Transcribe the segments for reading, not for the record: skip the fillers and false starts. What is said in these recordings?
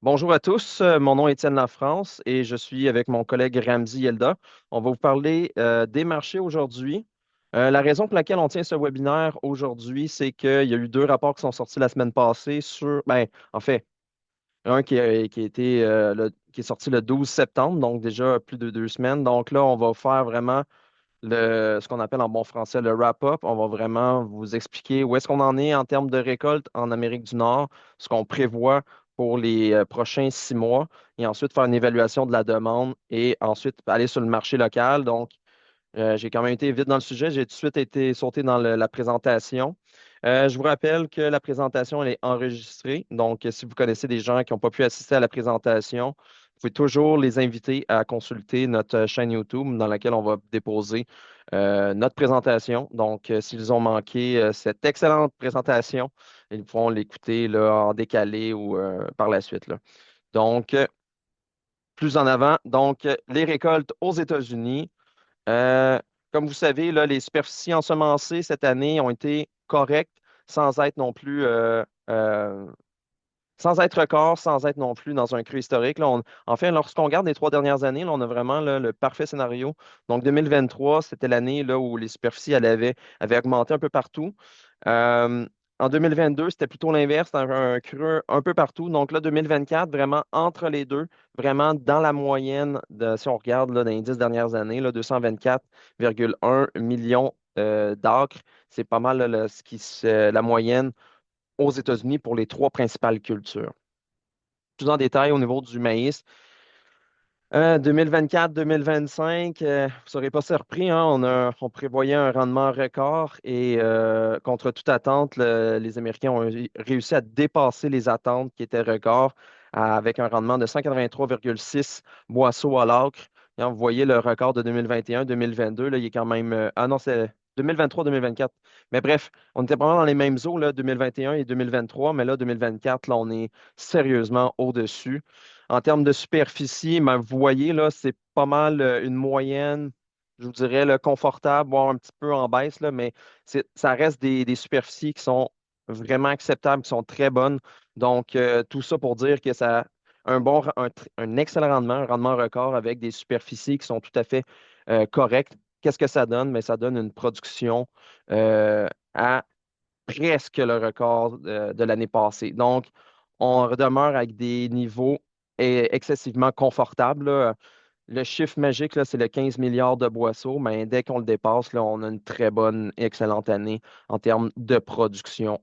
Bonjour à tous, mon nom est Étienne Lafrance et je suis avec mon collègue Ramzi Yelda. On va vous parler des marchés aujourd'hui. La raison pour laquelle on tient ce webinaire aujourd'hui, c'est qu'il y a eu deux rapports qui sont sortis la semaine passée en fait, un qui a été, qui est sorti le 12 septembre, donc déjà plus de 2 semaines. Donc là, on va faire vraiment ce qu'on appelle en bon français le wrap-up. On va vraiment vous expliquer où est-ce qu'on en est en termes de récolte en Amérique du Nord, ce qu'on prévoit pour les prochains 6 mois, et ensuite faire une évaluation de la demande et ensuite aller sur le marché local. Donc, j'ai quand même été vite dans le sujet. J'ai tout de suite été sauté dans la présentation. Je vous rappelle que la présentation, elle est enregistrée. Donc, si vous connaissez des gens qui n'ont pas pu assister à la présentation, vous pouvez toujours les inviter à consulter notre chaîne YouTube dans laquelle on va déposer notre présentation. Donc, s'ils ont manqué cette excellente présentation, ils pourront l'écouter là, en décalé ou par la suite, là. Donc, plus en avant, les récoltes aux États-Unis. Euh, Comme vous savez, là, les superficies ensemencées cette année ont été correctes sans être non plus sans être record, sans être non plus dans un creux historique. Là, enfin, lorsqu'on regarde les 3 dernières années, là, on a vraiment là, le parfait scénario. Donc, 2023, c'était l'année là, où les superficies avaient augmenté un peu partout. Euh, En 2022, c'était plutôt l'inverse, un creux un peu partout. Donc là, 2024, vraiment entre les deux, vraiment dans la moyenne, si on regarde là, dans les 10 dernières années, là, 224,1 millions d'acres. C'est pas mal là, la moyenne aux États-Unis pour les trois principales cultures. Plus en détail au niveau du maïs, 2024-2025, vous ne serez pas surpris, hein, on prévoyait un rendement record et contre toute attente, les Américains ont réussi à dépasser les attentes qui étaient records avec un rendement de 183,6 boisseaux à l'acre. Et vous voyez le record de 2021-2022, là, il est quand même... ah non, c'est 2023-2024. Mais bref, on était vraiment dans les mêmes eaux, là, 2021 et 2023, mais là, 2024, là, on est sérieusement au-dessus. En termes de superficie, ben, vous voyez, là, c'est pas mal une moyenne, je vous dirais, là, confortable, voire un petit peu en baisse, là, mais ça reste des superficies qui sont vraiment acceptables, qui sont très bonnes. Donc, tout ça pour dire que ça a un excellent rendement, un rendement record avec des superficies qui sont tout à fait correctes. Qu'est-ce que ça donne? Mais ça donne une production à presque le record de l'année passée. Donc, on demeure avec des niveaux excessivement confortables, là. Le chiffre magique, là, c'est le 15 milliards de boisseaux, mais dès qu'on le dépasse, là, on a une très bonne, excellente année en termes de production,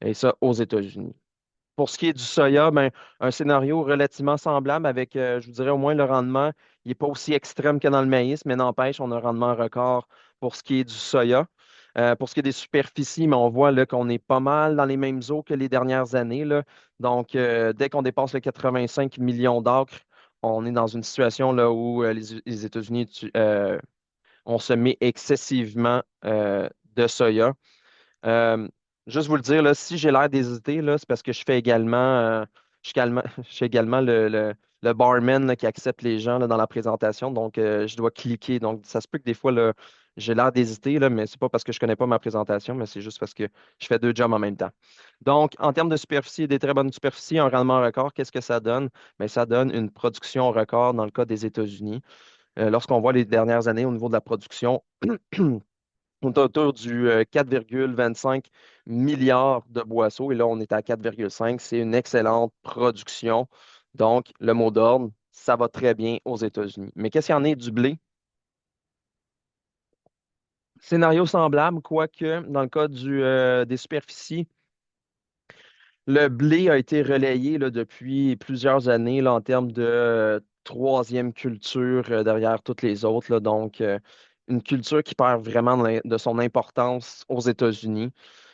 et ça aux États-Unis. Pour ce qui est du soya, ben, un scénario relativement semblable avec, je vous dirais au moins le rendement, il n'est pas aussi extrême que dans le maïs, mais n'empêche, on a un rendement record pour ce qui est du soya. Pour ce qui est des superficies, mais on voit là, qu'on est pas mal dans les mêmes eaux que les dernières années, là. Donc, dès qu'on dépasse les 85 millions d'acres, on est dans une situation là, où les États-Unis ont semé excessivement de soya. Euh, Juste vous le dire, là, si j'ai l'air d'hésiter, là, c'est parce que je suis également le barman là, qui accepte les gens là, dans la présentation. Donc, je dois cliquer. Donc, ça se peut que des fois, là, j'ai l'air d'hésiter, là, mais c'est pas parce que je connais pas ma présentation, mais c'est juste parce que je fais deux jobs en même temps. Donc, en termes de superficie, des très bonnes superficies, un rendement record, qu'est-ce que ça donne? Bien, ça donne une production record dans le cas des États-Unis. Lorsqu'on voit les dernières années au niveau de la production, on est autour du 4,25 milliards de boisseaux et là, on est à 4,5. C'est une excellente production. Donc, le mot d'ordre, ça va très bien aux États-Unis. Mais qu'est-ce qu'il y en est du blé? Scénario semblable, quoique dans le cas des superficies, le blé a été relayé là, depuis plusieurs années là, en termes de troisième culture derrière toutes les autres, là. Donc, une culture qui perd vraiment de son importance aux États-Unis.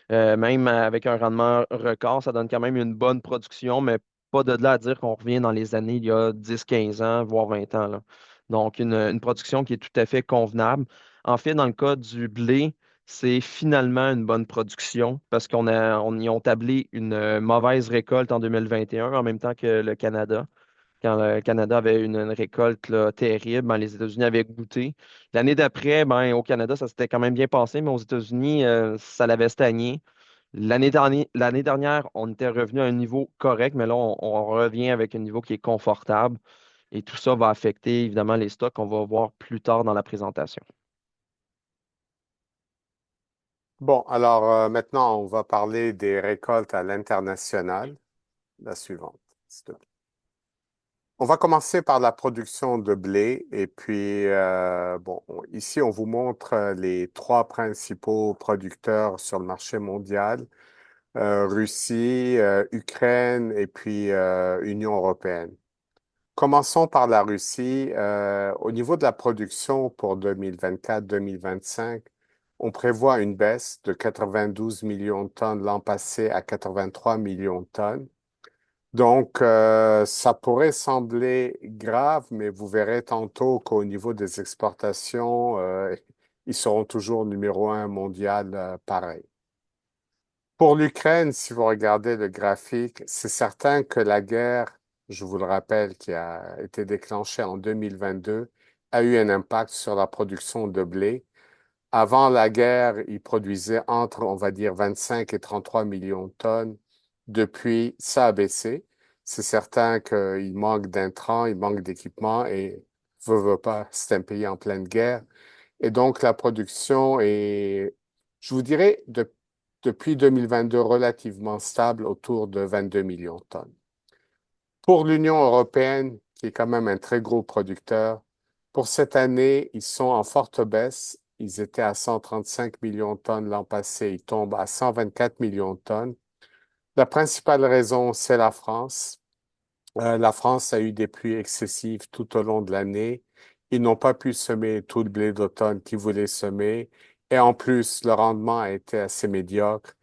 Même avec un rendement record, ça donne quand même une bonne production, mais pas de là à dire qu'on revient dans les années il y a 10, 15 ans, voire 20 ans, là. Donc, une production qui est tout à fait convenable. En fait, dans le cas du blé, c'est finalement une bonne production parce on y ont tablé une mauvaise récolte en 2021 en même temps que le Canada. Quand le Canada avait une récolte là, terrible, ben, les États-Unis avaient goûté. L'année d'après, ben, au Canada, ça s'était quand même bien passé, mais aux États-Unis, ça l'avait stagné. L'année dernière, on était revenu à un niveau correct, mais là, on revient avec un niveau qui est confortable. Et tout ça va affecter évidemment les stocks qu'on va voir plus tard dans la présentation. Bon, alors maintenant, on va parler des récoltes à l'international. La suivante, s'il te plaît. On va commencer par la production de blé. Et puis, bon, ici, on vous montre les trois principaux producteurs sur le marché mondial, Russie, Ukraine et puis Union européenne. Commençons par la Russie. Au niveau de la production pour 2024-2025, on prévoit une baisse de 92 millions de tonnes l'an passé à 83 millions de tonnes. Donc, ça pourrait sembler grave, mais vous verrez tantôt qu'au niveau des exportations, ils seront toujours numéro un mondial, pareil. Pour l'Ukraine, si vous regardez le graphique, c'est certain que la guerre, je vous le rappelle, qui a été déclenchée en 2022, a eu un impact sur la production de blé. Avant la guerre, ils produisaient entre, on va dire, 25 et 33 millions de tonnes. Depuis, ça a baissé. C'est certain qu'il manque d'intrants, il manque d'équipements et, veut pas, c'est un pays en pleine guerre. Et donc, la production est, je vous dirais, depuis 2022, relativement stable autour de 22 millions de tonnes. Pour l'Union européenne, qui est quand même un très gros producteur, pour cette année, ils sont en forte baisse. Ils étaient à 135 millions de tonnes l'an passé. Ils tombent à 124 millions de tonnes. La principale raison, c'est la France. La France a eu des pluies excessives tout au long de l'année. Ils n'ont pas pu semer tout le blé d'automne qu'ils voulaient semer. Et en plus, le rendement a été assez médiocre.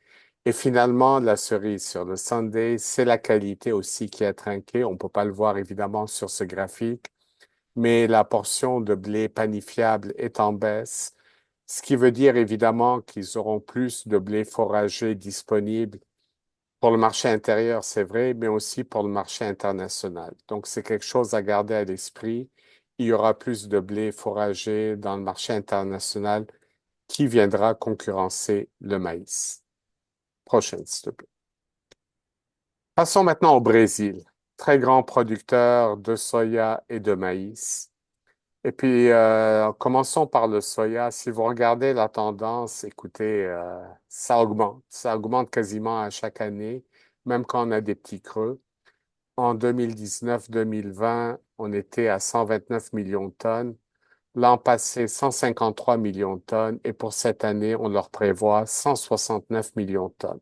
Et finalement, la cerise sur le sundae, c'est la qualité aussi qui a trinqué. On ne peut pas le voir évidemment sur ce graphique, mais la portion de blé panifiable est en baisse, ce qui veut dire évidemment qu'ils auront plus de blé foragé disponible pour le marché intérieur, c'est vrai, mais aussi pour le marché international. Donc, c'est quelque chose à garder à l'esprit. Il y aura plus de blé foragé dans le marché international qui viendra concurrencer le maïs. Prochaine, s'il te plaît. Passons maintenant au Brésil, très grand producteur de soya et de maïs. Et puis, commençons par le soya. Si vous regardez la tendance, écoutez, ça augmente. Ça augmente quasiment à chaque année, même quand on a des petits creux. En 2019-2020, on était à 129 millions de tonnes. L'an passé, 153 millions de tonnes. Et pour cette année, on leur prévoit 169 millions de tonnes.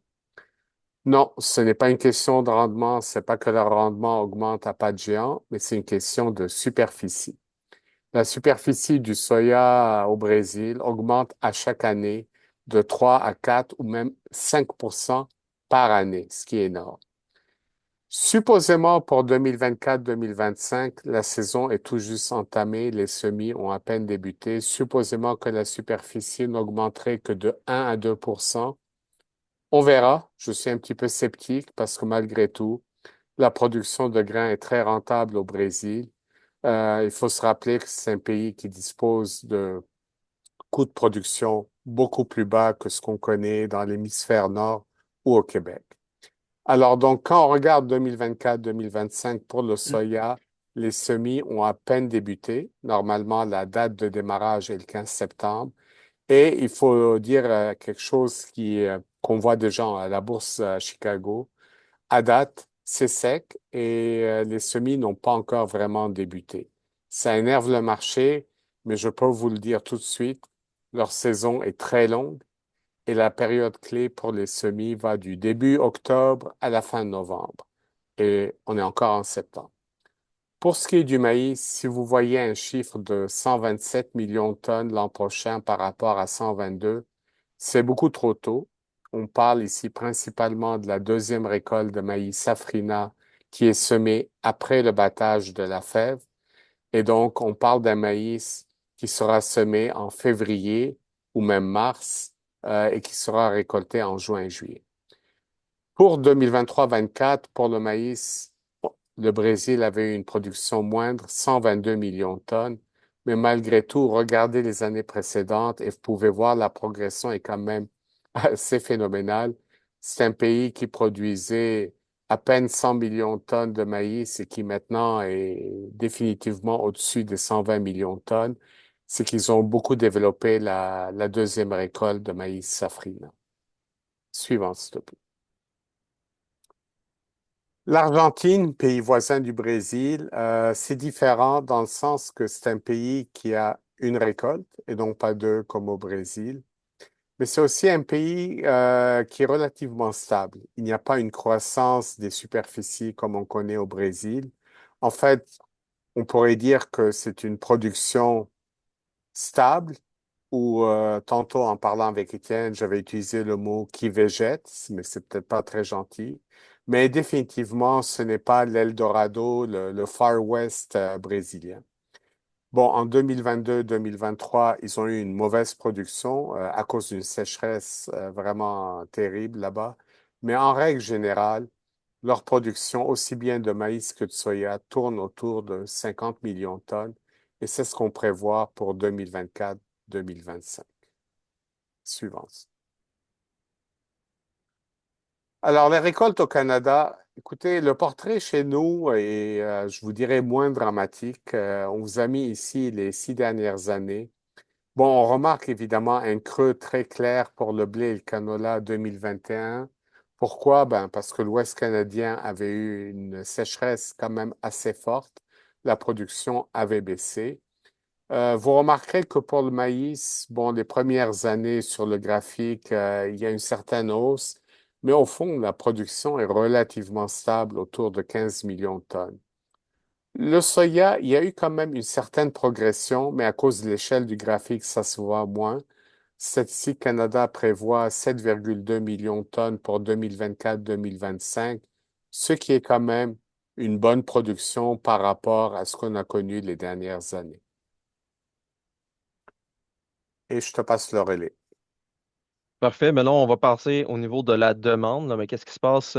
Non, ce n'est pas une question de rendement. C'est pas que leur rendement augmente à pas de géant, mais c'est une question de superficie. La superficie du soya au Brésil augmente à chaque année de 3 à 4 ou même 5% par année, ce qui est énorme. Supposément pour 2024-2025, la saison est tout juste entamée, les semis ont à peine débuté. Supposément que la superficie n'augmenterait que de 1 à 2%. On verra. Je suis un petit peu sceptique parce que malgré tout, la production de grains est très rentable au Brésil. Il faut se rappeler que c'est un pays qui dispose de coûts de production beaucoup plus bas que ce qu'on connaît dans l'hémisphère nord ou au Québec. Alors donc, quand on regarde 2024-2025 pour le soya, les semis ont à peine débuté. Normalement, la date de démarrage est le 15 septembre. Et il faut dire quelque chose qu'on voit déjà à la bourse à Chicago. À date, c'est sec et les semis n'ont pas encore vraiment débuté. Ça énerve le marché, mais je peux vous le dire tout de suite, leur saison est très longue et la période clé pour les semis va du début octobre à la fin novembre. Et on est encore en septembre. Pour ce qui est du maïs, si vous voyez un chiffre de 127 millions de tonnes l'an prochain par rapport à 122, c'est beaucoup trop tôt. On parle ici principalement de la deuxième récolte de maïs safrina qui est semée après le battage de la fève. Et donc, on parle d'un maïs qui sera semé en février ou même mars et qui sera récolté en juin et juillet. Pour 2023-24, pour le maïs, le Brésil avait eu une production moindre, 122 millions de tonnes. Mais malgré tout, regardez les années précédentes et vous pouvez voir la progression est quand même assez phénoménale. C'est un pays qui produisait à peine 100 millions de tonnes de maïs et qui maintenant est définitivement au-dessus des 120 millions de tonnes. C'est qu'ils ont beaucoup développé la deuxième récolte de maïs safrine. Suivant, s'il te plaît. L'Argentine, pays voisin du Brésil, c'est différent dans le sens que c'est un pays qui a une récolte et donc pas deux comme au Brésil. Mais c'est aussi un pays qui est relativement stable. Il n'y a pas une croissance des superficies comme on connaît au Brésil. En fait, on pourrait dire que c'est une production stable ou tantôt en parlant avec Étienne, j'avais utilisé le mot qui végète, mais c'est peut-être pas très gentil. Mais définitivement, ce n'est pas l'Eldorado, le Far West brésilien. Bon, en 2022-2023, ils ont eu une mauvaise production à cause d'une sécheresse vraiment terrible là-bas. Mais en règle générale, leur production, aussi bien de maïs que de soya, tourne autour de 50 millions de tonnes. Et c'est ce qu'on prévoit pour 2024-2025. Suivante. Alors, les récoltes au Canada, écoutez, le portrait chez nous est, je vous dirais, moins dramatique. On vous a mis ici les 6 dernières années. Bon, on remarque évidemment un creux très clair pour le blé et le canola 2021. Pourquoi? Ben, parce que l'Ouest canadien avait eu une sécheresse quand même assez forte. La production avait baissé. Vous remarquerez que pour le maïs, bon, les premières années sur le graphique, il y a une certaine hausse, mais au fond, la production est relativement stable autour de 15 millions de tonnes. Le soya, il y a eu quand même une certaine progression, mais à cause de l'échelle du graphique, ça se voit moins. Statistique Canada prévoit 7,2 millions de tonnes pour 2024-2025, ce qui est quand même une bonne production par rapport à ce qu'on a connu les dernières années. Et je te passe le relais. Parfait. Mais là, on va passer au niveau de la demande, là. Mais qu'est-ce qui se passe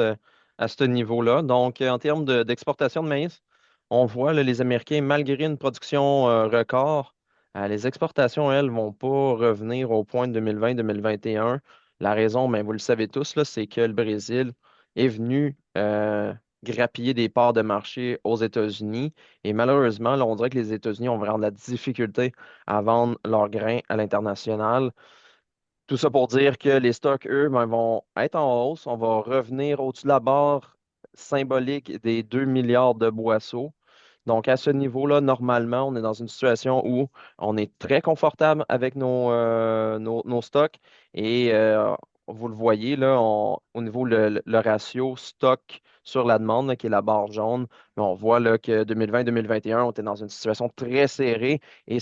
à ce niveau-là? Donc, en termes d'exportation de maïs, on voit là, les Américains, malgré une production record, les exportations, elles, vont pas revenir au point de 2020-2021. La raison, ben, vous le savez tous, là, c'est que le Brésil est venu grappiller des parts de marché aux États-Unis. Et malheureusement, là, on dirait que les États-Unis ont vraiment de la difficulté à vendre leurs grains à l'international. Tout ça pour dire que les stocks, eux, ben, vont être en hausse. On va revenir au-dessus de la barre symbolique des 2 milliards de boisseaux. Donc, à ce niveau-là, normalement, on est dans une situation où on est très confortable avec nos stocks. Et vous le voyez, là, au niveau le ratio stock sur la demande, là, qui est la barre jaune, mais on voit là, que 2020-2021, on était dans une situation très serrée et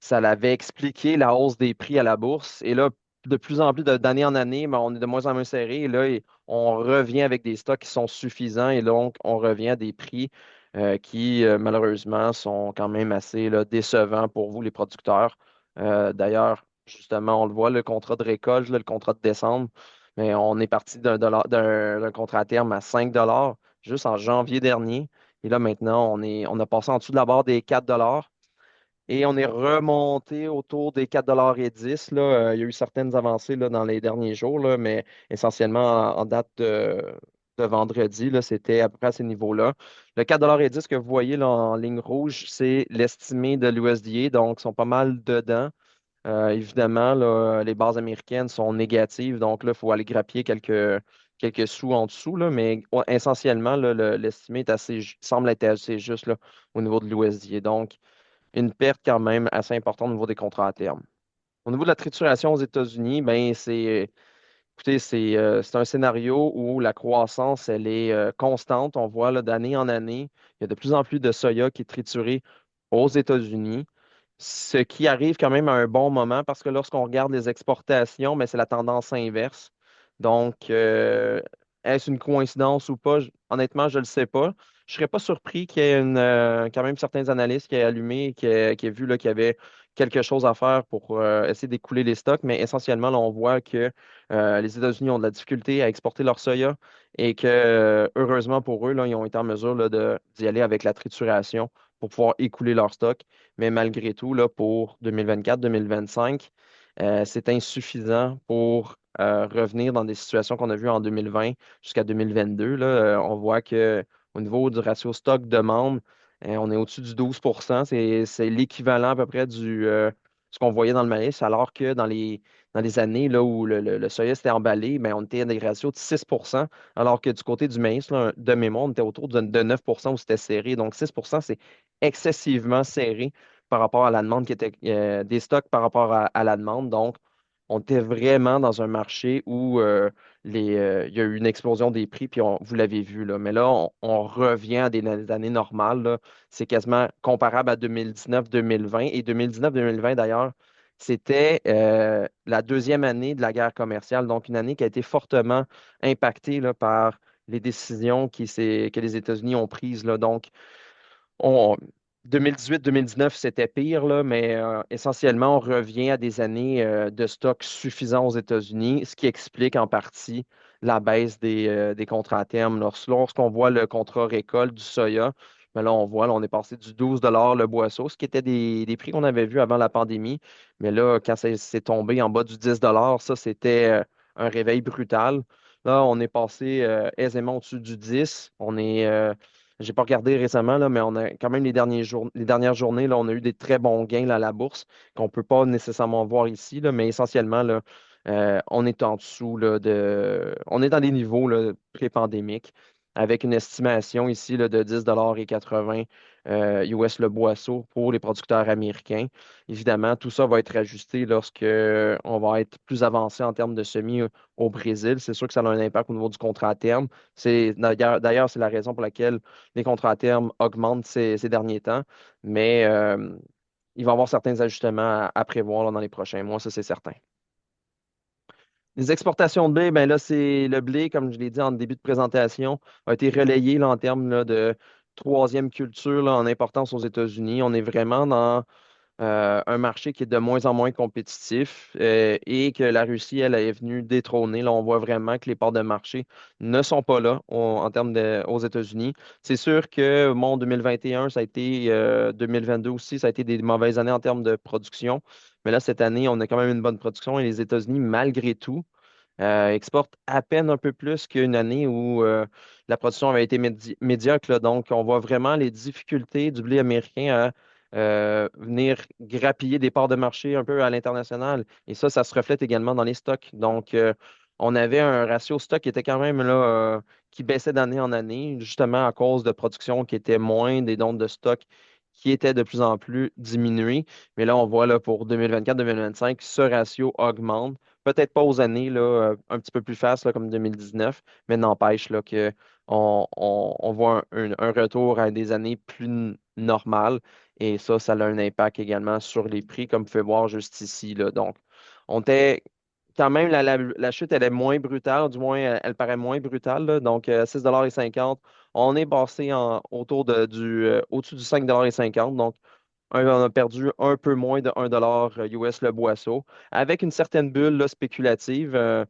ça l'avait expliqué la hausse des prix à la bourse. Et là, de plus en plus d'année en année, ben, on est de moins en moins serré. Et là, on revient avec des stocks qui sont suffisants. Et donc, on revient à des prix qui, malheureusement, sont quand même assez là, décevants pour vous, les producteurs. D'ailleurs, justement, on le voit, le contrat de récolte, là, le contrat de décembre, mais on est parti d'un contrat à terme à 5 juste en janvier dernier. Et là, maintenant, on a passé en dessous de la barre des 4 et on est remonté autour des 4,10 $ là. Il y a eu certaines avancées là, dans les derniers jours, là, mais essentiellement en date de vendredi, là, c'était à peu près à ces niveaux-là. Le 4,10 $ que vous voyez là, en ligne rouge, c'est l'estimé de l'USDA, donc ils sont pas mal dedans. Évidemment, là, les bases américaines sont négatives, donc là, il faut aller grappiller quelques sous en dessous, là, mais ouais, essentiellement, là, l'estimé est semble être assez juste là, au niveau de l'USDA. Donc, une perte quand même assez importante au niveau des contrats à terme. Au niveau de la trituration aux États-Unis, ben écoutez, c'est un scénario où la croissance, elle est constante. On voit là, d'année en année, il y a de plus en plus de soya qui est trituré aux États-Unis, ce qui arrive quand même à un bon moment parce que lorsqu'on regarde les exportations, ben, c'est la tendance inverse. Donc, est-ce une coïncidence ou pas? Honnêtement, je ne le sais pas. Je ne serais pas surpris qu'il y ait quand même certains analystes qui aient allumé et qui aient vu là, qu'il y avait quelque chose à faire pour essayer d'écouler les stocks, mais essentiellement, là, on voit que les États-Unis ont de la difficulté à exporter leur soya et que, heureusement pour eux, là, ils ont été en mesure là, d'y aller avec la trituration pour pouvoir écouler leur stock. Mais malgré tout, là, pour 2024-2025, c'est insuffisant pour revenir dans des situations qu'on a vues en 2020 jusqu'à 2022. Là. On voit que au niveau du ratio stock-demande, on est au-dessus du 12. C'est l'équivalent à peu près ce qu'on voyait dans le maïs, alors que dans les années là, où le soya s'était emballé, ben, on était à des ratios de 6. Alors que du côté du maïs, là, de mémoire, on était autour de 9 où c'était serré. Donc 6, c'est excessivement serré par rapport à la demande qui était des stocks par rapport à la demande. Donc, on était vraiment dans un marché où il y a eu une explosion des prix, puis vous l'avez vu, là. Mais là, on revient à des années normales, là. C'est quasiment comparable à 2019-2020. Et 2019-2020, d'ailleurs, c'était la deuxième année de la guerre commerciale, donc une année qui a été fortement impactée là, par les décisions que les États-Unis ont prises, là. Donc, on, 2018-2019, c'était pire, là, mais essentiellement, on revient à des années de stock suffisant aux États-Unis, ce qui explique en partie la baisse des contrats à terme. Lorsqu'on voit le contrat récolte du soya, ben là, on voit, là, on est passé du 12 le boisseau, ce qui était des prix qu'on avait vus avant la pandémie. Mais là, quand c'est tombé en bas du 10, ça, c'était un réveil brutal. Là, on est passé aisément au-dessus du 10. J'ai pas regardé récemment, là, mais on a quand même les dernières journées, là, on a eu des très bons gains là, à la bourse qu'on ne peut pas nécessairement voir ici, là, mais essentiellement, là, on est en dessous on est dans des niveaux là, pré-pandémiques avec une estimation ici là, de 10,80 US le boisseau pour les producteurs américains. Évidemment, tout ça va être ajusté lorsque on va être plus avancé en termes de semis au Brésil. C'est sûr que ça a un impact au niveau du contrat à terme. D'ailleurs, c'est la raison pour laquelle les contrats à terme augmentent ces derniers temps, mais il va y avoir certains ajustements à prévoir là, dans les prochains mois, ça c'est certain. Les exportations de blé, ben là, c'est le blé, comme je l'ai dit en début de présentation, a été relayé là, en termes là, de troisième culture là, en importance aux États-Unis. On est vraiment dans un marché qui est de moins en moins compétitif et que la Russie, elle, est venue détrôner. Là, on voit vraiment que les parts de marché ne sont pas là en termes aux États-Unis. C'est sûr que, bon, 2021, ça a été, 2022 aussi, ça a été des mauvaises années en termes de production. Mais là, cette année, on a quand même une bonne production et les États-Unis, malgré tout, exporte à peine un peu plus qu'une année où la production avait été médiocre, là. Donc, on voit vraiment les difficultés du blé américain à venir grappiller des parts de marché un peu à l'international. Et ça se reflète également dans les stocks. Donc, on avait un ratio stock qui était quand même là, qui baissait d'année en année, justement à cause de production qui était moindre et donc de stock qui était de plus en plus diminué. Mais là, on voit là, pour 2024-2025, ce ratio augmente. Peut-être pas aux années là, un petit peu plus fast là, comme 2019, mais n'empêche là, que on voit un retour à des années plus normales. Et ça a un impact également sur les prix, comme vous pouvez voir juste ici, là. Donc, on était quand même, la chute, elle est moins brutale, du moins, elle paraît moins brutale, là. Donc, 6,50 $. On est passé au-dessus du 5,50 $. Donc, on a perdu un peu moins de 1 US le boisseau, avec une certaine bulle là, spéculative.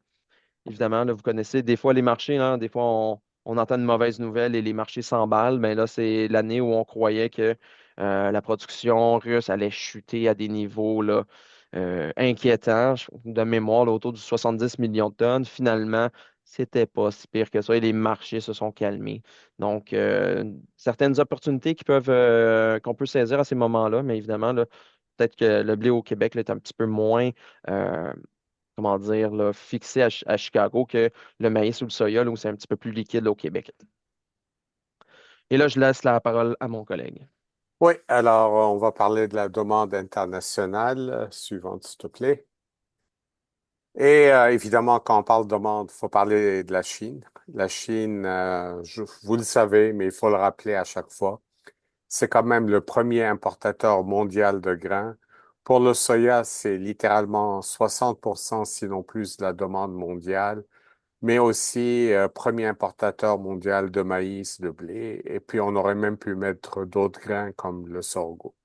Évidemment, là, vous connaissez des fois les marchés, hein, des fois on entend une mauvaise nouvelle et les marchés s'emballent. Mais là, c'est l'année où on croyait que la production russe allait chuter à des niveaux là, inquiétants, de mémoire, là, autour de 70 millions de tonnes. Finalement, c'était pas si pire que ça et les marchés se sont calmés. Donc, certaines opportunités qu'on peut saisir à ces moments-là, mais évidemment, là, peut-être que le blé au Québec là, est un petit peu moins. euh, comment dire, là, fixé à Chicago que le maïs ou le soya, là, où c'est un petit peu plus liquide là, au Québec. Et là, je laisse la parole à mon collègue. Oui, alors on va parler de la demande internationale suivante, s'il te plaît. Et évidemment, quand on parle de demande, il faut parler de la Chine. La Chine, vous le savez, mais il faut le rappeler à chaque fois, c'est quand même le premier importateur mondial de grains. Pour le soya, c'est littéralement 60%, sinon plus, de la demande mondiale, mais aussi premier importateur mondial de maïs, de blé, et puis on aurait même pu mettre d'autres grains comme le sorgho.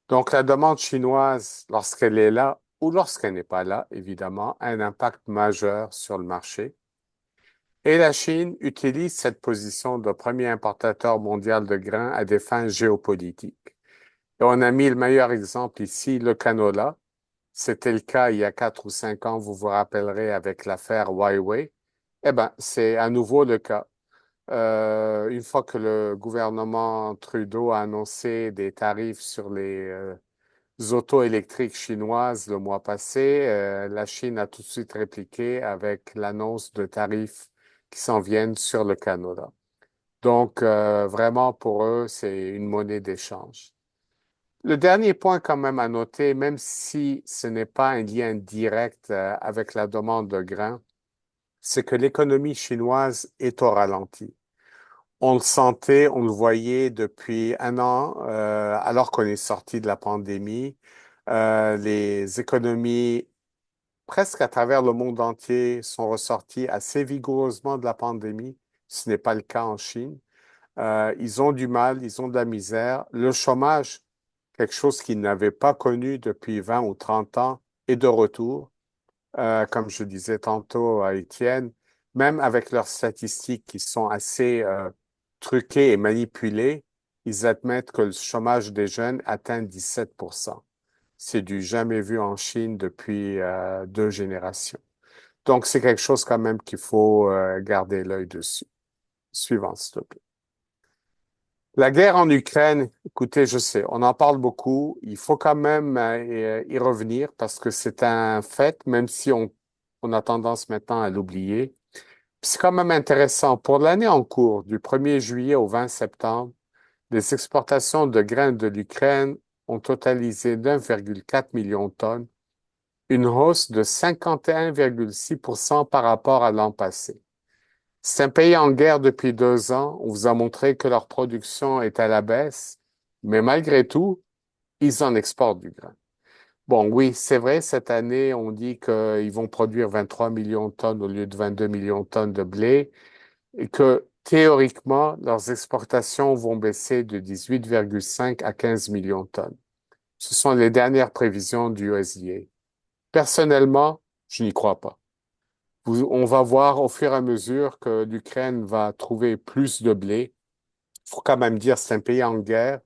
Donc la demande chinoise, lorsqu'elle est là ou lorsqu'elle n'est pas là, évidemment, a un impact majeur sur le marché. Et la Chine utilise cette position de premier importateur mondial de grains à des fins géopolitiques. Et on a mis le meilleur exemple ici, le canola. C'était le cas il y a 4 ou 5 ans, vous vous rappellerez, avec l'affaire Huawei. Eh ben, c'est à nouveau le cas. Une fois que le gouvernement Trudeau a annoncé des tarifs sur les autos électriques chinoises le mois passé, la Chine a tout de suite répliqué avec l'annonce de tarifs qui s'en viennent sur le Canada. Donc, vraiment, pour eux, c'est une monnaie d'échange. Le dernier point quand même à noter, même si ce n'est pas un lien direct avec la demande de grains, c'est que l'économie chinoise est au ralenti. On le sentait, on le voyait depuis un an, alors qu'on est sorti de la pandémie. Les économies presque à travers le monde entier sont ressorties assez vigoureusement de la pandémie. Ce n'est pas le cas en Chine. Ils ont du mal, ils ont de la misère. Le chômage, quelque chose qu'ils n'avaient pas connu depuis 20 ou 30 ans, est de retour. Comme je disais tantôt à Étienne, même avec leurs statistiques qui sont assez truquées et manipulées, ils admettent que le chômage des jeunes atteint 17%. C'est du jamais vu en Chine depuis 2 générations. Donc, c'est quelque chose quand même qu'il faut garder l'œil dessus. Suivant, s'il te plaît. La guerre en Ukraine, écoutez, je sais, on en parle beaucoup. Il faut quand même y revenir parce que c'est un fait, même si on a tendance maintenant à l'oublier. C'est quand même intéressant. Pour l'année en cours, du 1er juillet au 20 septembre, les exportations de grains de l'Ukraine ont totalisé d'1,4 million de tonnes, une hausse de 51,6% par rapport à l'an passé. C'est un pays en guerre depuis 2 ans. On vous a montré que leur production est à la baisse, mais malgré tout, ils en exportent du grain. Bon, oui, c'est vrai, cette année, on dit qu'ils vont produire 23 millions de tonnes au lieu de 22 millions de tonnes de blé et que théoriquement, leurs exportations vont baisser de 18,5 à 15 millions de tonnes. Ce sont les dernières prévisions du USDA. Personnellement, je n'y crois pas. On va voir au fur et à mesure que l'Ukraine va trouver plus de blé. Il faut quand même dire, c'est un pays en guerre,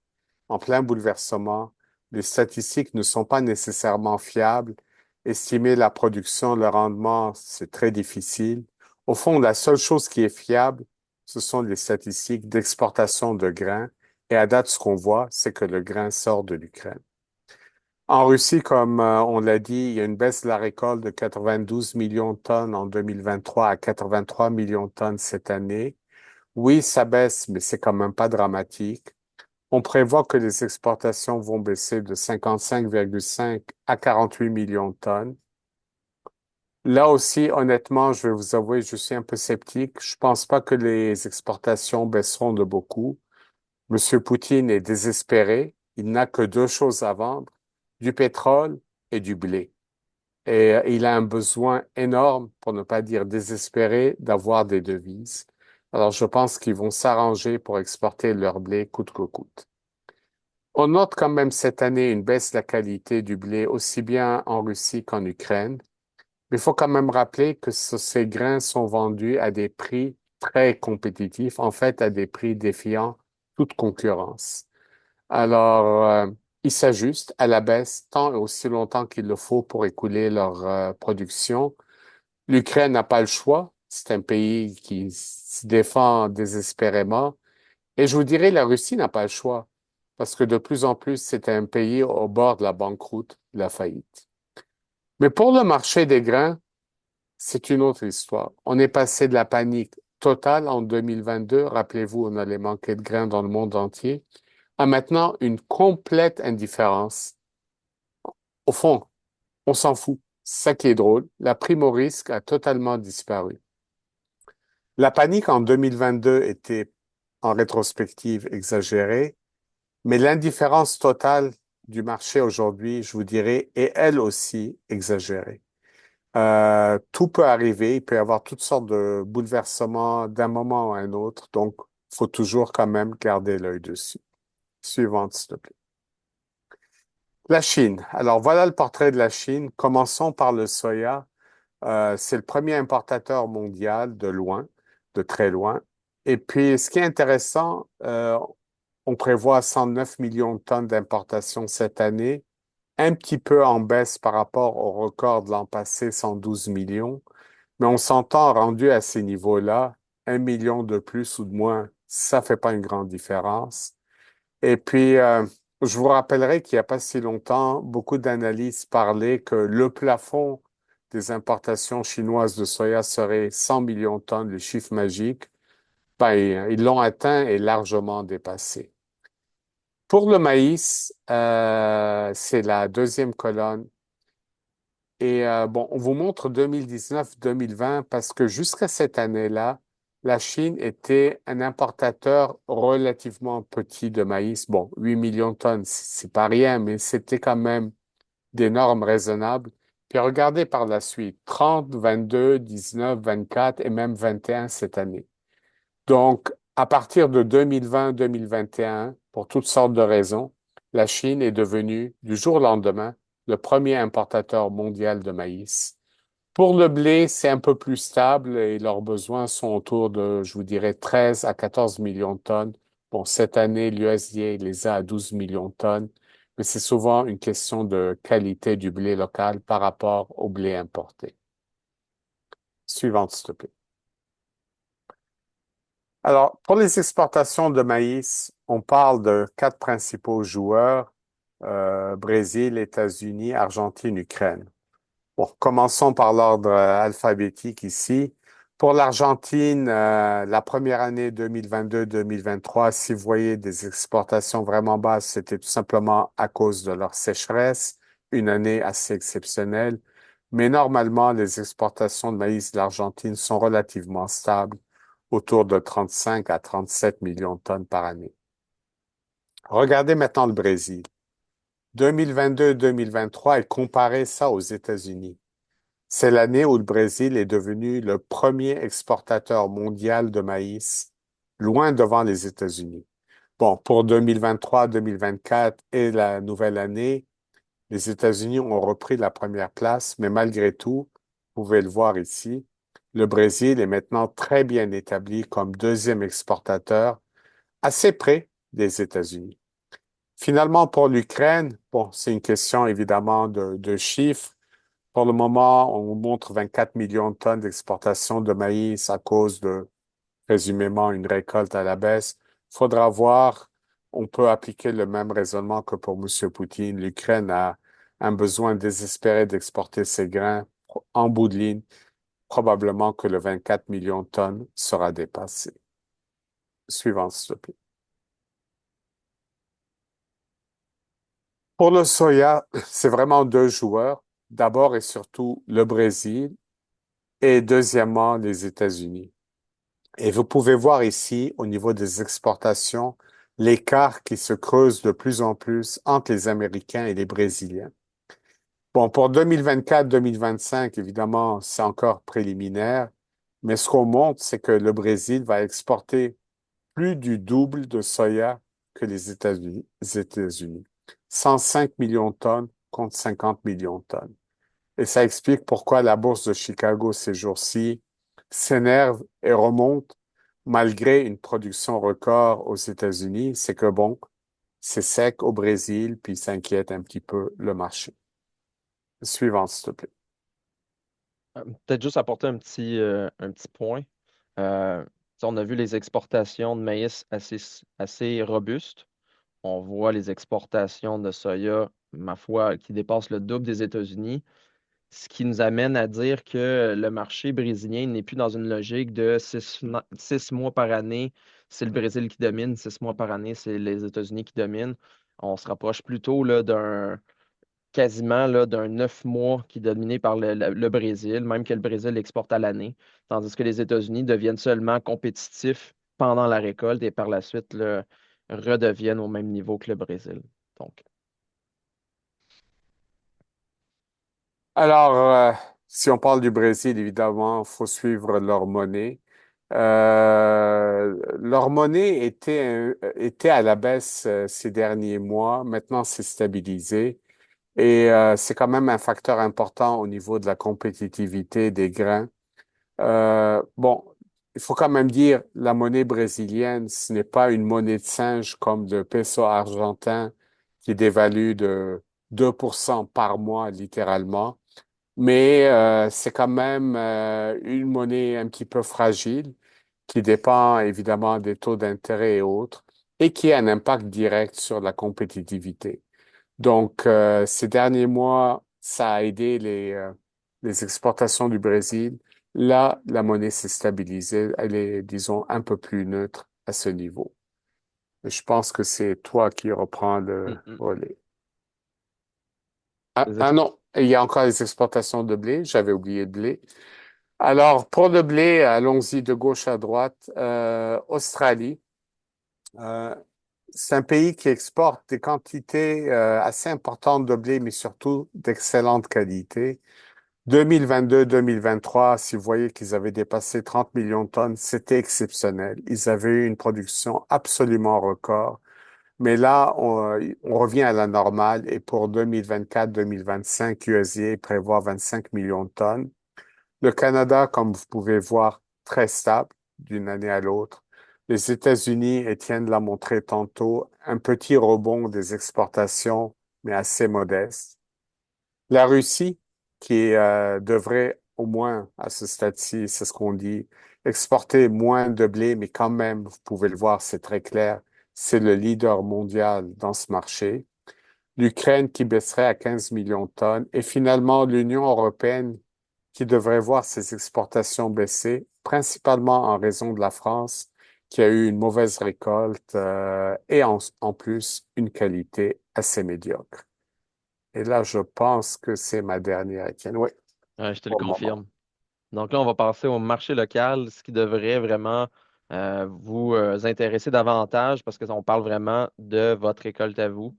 en plein bouleversement. Les statistiques ne sont pas nécessairement fiables. Estimer la production, le rendement, c'est très difficile. Au fond, la seule chose qui est fiable, ce sont les statistiques d'exportation de grains. Et à date, ce qu'on voit, c'est que le grain sort de l'Ukraine. En Russie, comme on l'a dit, il y a une baisse de la récolte de 92 millions de tonnes en 2023 à 83 millions de tonnes cette année. Oui, ça baisse, mais c'est quand même pas dramatique. On prévoit que les exportations vont baisser de 55,5 à 48 millions de tonnes. Là aussi, honnêtement, je vais vous avouer, je suis un peu sceptique. Je pense pas que les exportations baisseront de beaucoup. Monsieur Poutine est désespéré. Il n'a que deux choses à vendre, du pétrole et du blé. Et il a un besoin énorme, pour ne pas dire désespéré, d'avoir des devises. Alors, je pense qu'ils vont s'arranger pour exporter leur blé coûte que coûte. On note quand même cette année une baisse de la qualité du blé, aussi bien en Russie qu'en Ukraine. Mais il faut quand même rappeler que ces grains sont vendus à des prix très compétitifs, en fait, à des prix défiant toute concurrence. Alors, ils s'ajustent à la baisse tant et aussi longtemps qu'il le faut pour écouler leur production. L'Ukraine n'a pas le choix. C'est un pays qui se défend désespérément. Et je vous dirais, la Russie n'a pas le choix. Parce que de plus en plus, c'est un pays au bord de la banqueroute, de la faillite. Mais pour le marché des grains, c'est une autre histoire. On est passé de la panique totale en 2022. Rappelez-vous, on allait manquer de grains dans le monde entier à maintenant une complète indifférence. Au fond, on s'en fout. C'est ça qui est drôle. La prime au risque a totalement disparu. La panique en 2022 était en rétrospective exagérée, mais l'indifférence totale du marché aujourd'hui, je vous dirais, est elle aussi exagérée. Tout peut arriver, il peut y avoir toutes sortes de bouleversements d'un moment à un autre, donc il faut toujours quand même garder l'œil dessus. Suivante, s'il te plaît. La Chine. Alors voilà le portrait de la Chine. Commençons par le soya. C'est le premier importateur mondial de loin, de très loin. Et puis, ce qui est intéressant, on prévoit 109 millions de tonnes d'importation cette année. un petit peu en baisse par rapport au record de l'an passé, 112 millions. Mais on s'entend rendu à ces niveaux-là, 1 million de plus ou de moins, ça fait pas une grande différence. Et puis, je vous rappellerai qu'il n'y a pas si longtemps, beaucoup d'analystes parlaient que le plafond des importations chinoises de soya serait 100 millions de tonnes, le chiffre magique. Ben, ils l'ont atteint et largement dépassé. Pour le maïs, c'est la deuxième colonne. Et bon, on vous montre 2019-2020 parce que jusqu'à cette année-là, la Chine était un importateur relativement petit de maïs. Bon, 8 millions de tonnes, c'est pas rien, mais c'était quand même des normes raisonnables. Puis regardez par la suite, 30, 22, 19, 24 et même 21 cette année. Donc, à partir de 2020-2021, pour toutes sortes de raisons, la Chine est devenue, du jour au lendemain, le premier importateur mondial de maïs. Pour le blé, c'est un peu plus stable et leurs besoins sont autour de, je vous dirais, 13 à 14 millions de tonnes. Bon, cette année, l'USDA les a à 12 millions de tonnes, mais c'est souvent une question de qualité du blé local par rapport au blé importé. Suivante, s'il te plaît. Alors, pour les exportations de maïs, on parle de quatre principaux joueurs, Brésil, États-Unis, Argentine, Ukraine. Bon, commençons par l'ordre alphabétique ici. Pour l'Argentine, la première année 2022-2023, si vous voyez des exportations vraiment basses, c'était tout simplement à cause de leur sécheresse, une année assez exceptionnelle. Mais normalement, les exportations de maïs de l'Argentine sont relativement stables, autour de 35 à 37 millions de tonnes par année. Regardez maintenant le Brésil. 2022-2023 et comparez ça aux États-Unis. C'est l'année où le Brésil est devenu le premier exportateur mondial de maïs, loin devant les États-Unis. Bon, pour 2023-2024 et la nouvelle année, les États-Unis ont repris la première place, mais malgré tout, vous pouvez le voir ici, le Brésil est maintenant très bien établi comme deuxième exportateur, assez près des États-Unis. Finalement, pour l'Ukraine, bon, c'est une question évidemment de chiffres. Pour le moment, on montre 24 millions de tonnes d'exportation de maïs à cause de, présumément, une récolte à la baisse. Faudra voir. On peut appliquer le même raisonnement que pour M. Poutine. L'Ukraine a un besoin désespéré d'exporter ses grains en bout de ligne. Probablement que le 24 millions de tonnes sera dépassé. Suivant, s'il te plaît. Pour le soya, c'est vraiment deux joueurs. D'abord et surtout le Brésil et deuxièmement les États-Unis. Et vous pouvez voir ici, au niveau des exportations, l'écart qui se creuse de plus en plus entre les Américains et les Brésiliens. Bon, pour 2024-2025, évidemment, c'est encore préliminaire, mais ce qu'on montre, c'est que le Brésil va exporter plus du double de soya que les États-Unis. 105 millions de tonnes contre 50 millions de tonnes. Et ça explique pourquoi la bourse de Chicago ces jours-ci s'énerve et remonte malgré une production record aux États-Unis. C'est que bon, c'est sec au Brésil, puis ça inquiète un petit peu le marché. Suivant, s'il te plaît. Peut-être juste apporter un petit point. Tu sais, on a vu les exportations de maïs assez robustes. On voit les exportations de soya, ma foi, qui dépassent le double des États-Unis, ce qui nous amène à dire que le marché brésilien n'est plus dans une logique de 6 mois par année, c'est le Brésil qui domine, 6 mois par année, c'est les États-Unis qui dominent. On se rapproche plutôt là, d'un quasiment là, d'un 9 mois qui est dominé par le Brésil, même que le Brésil exporte à l'année, tandis que les États-Unis deviennent seulement compétitifs pendant la récolte et par la suite là, redeviennent au même niveau que le Brésil. Donc, Alors, si on parle du Brésil, évidemment, il faut suivre leur monnaie. Leur monnaie était à la baisse ces derniers mois. Maintenant, c'est stabilisé. Et c'est quand même un facteur important au niveau de la compétitivité des grains. Bon, il faut quand même dire, la monnaie brésilienne, ce n'est pas une monnaie de singe comme le peso argentin qui dévalue de 2% par mois, littéralement. Mais c'est quand même une monnaie un petit peu fragile qui dépend évidemment des taux d'intérêt et autres et qui a un impact direct sur la compétitivité. Donc, ces derniers mois, ça a aidé les exportations du Brésil. Là, la monnaie s'est stabilisée. Elle est, disons, un peu plus neutre à ce niveau. Et je pense que c'est toi qui reprends le Mm, mm. relais. Ah, Les ah ex- non, il y a encore les exportations de blé. J'avais oublié le blé. Alors, pour le blé, allons-y de gauche à droite. Australie, euh, c'est un pays qui exporte des quantités assez importantes de blé, mais surtout d'excellente qualité. 2022-2023, si vous voyez qu'ils avaient dépassé 30 millions de tonnes, c'était exceptionnel. Ils avaient eu une production absolument record. Mais là, on revient à la normale et pour 2024-2025, USDA prévoit 25 millions de tonnes. Le Canada, comme vous pouvez voir, très stable d'une année à l'autre. Les États-Unis, Étienne l'a montré tantôt, un petit rebond des exportations, mais assez modeste. La Russie, qui devrait au moins à ce stade-ci, c'est ce qu'on dit, exporter moins de blé, mais quand même, vous pouvez le voir, c'est très clair, c'est le leader mondial dans ce marché. L'Ukraine qui baisserait à 15 millions de tonnes et finalement l'Union européenne qui devrait voir ses exportations baisser, principalement en raison de la France qui a eu une mauvaise récolte et en plus une qualité assez médiocre. Et là, je pense que c'est ma dernière, Étienne. Oui, Ouais, je te le pour le moment. confirme. Donc là, on va passer au marché local, ce qui devrait vraiment vous intéresser davantage parce qu'on parle vraiment de votre récolte à vous.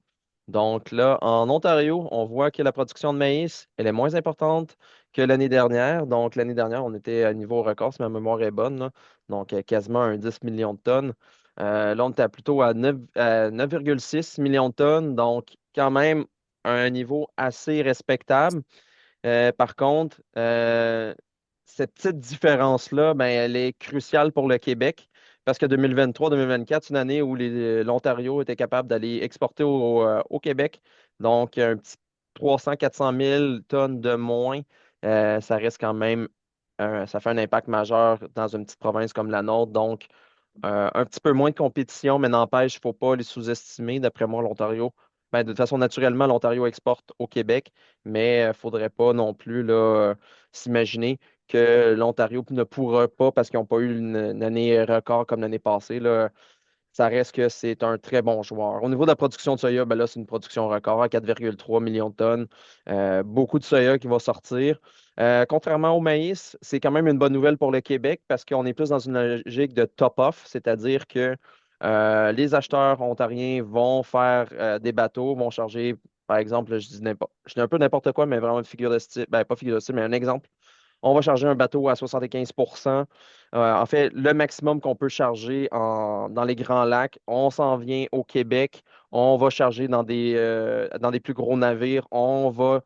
Donc là, en Ontario, on voit que la production de maïs, elle est moins importante que l'année dernière. Donc l'année dernière, on était à niveau record, si ma mémoire est bonne, là. Donc quasiment un 10 millions de tonnes. Là, on était plutôt à 9,6 millions de tonnes. Donc quand même un niveau assez respectable. Par contre, cette petite différence-là, ben, elle est cruciale pour le Québec parce que 2023-2024, c'est une année où l'Ontario était capable d'aller exporter au Québec. Donc, un petit 300-400 000 tonnes de moins, ça reste quand même, ça fait un impact majeur dans une petite province comme la nôtre. Donc, un petit peu moins de compétition, mais n'empêche, il ne faut pas les sous-estimer. D'après moi, l'Ontario, ben, de toute façon, naturellement, l'Ontario exporte au Québec, mais il ne faudrait pas non plus là, s'imaginer que l'Ontario ne pourra pas, parce qu'ils n'ont pas eu une année record comme l'année passée, là, ça reste que c'est un très bon joueur. Au niveau de la production de soya, ben là, c'est une production record à 4,3 millions de tonnes. Beaucoup de soya qui va sortir. Contrairement au maïs, c'est quand même une bonne nouvelle pour le Québec parce qu'on est plus dans une logique de top-off, c'est-à-dire que les acheteurs ontariens vont faire des bateaux, vont charger, par exemple, je dis un peu n'importe quoi, mais vraiment une figure de style, ben, pas figure de style, mais un exemple. On va charger un bateau à 75. En fait, le maximum qu'on peut charger dans les grands lacs, on s'en vient au Québec, on va charger dans des plus gros navires, on va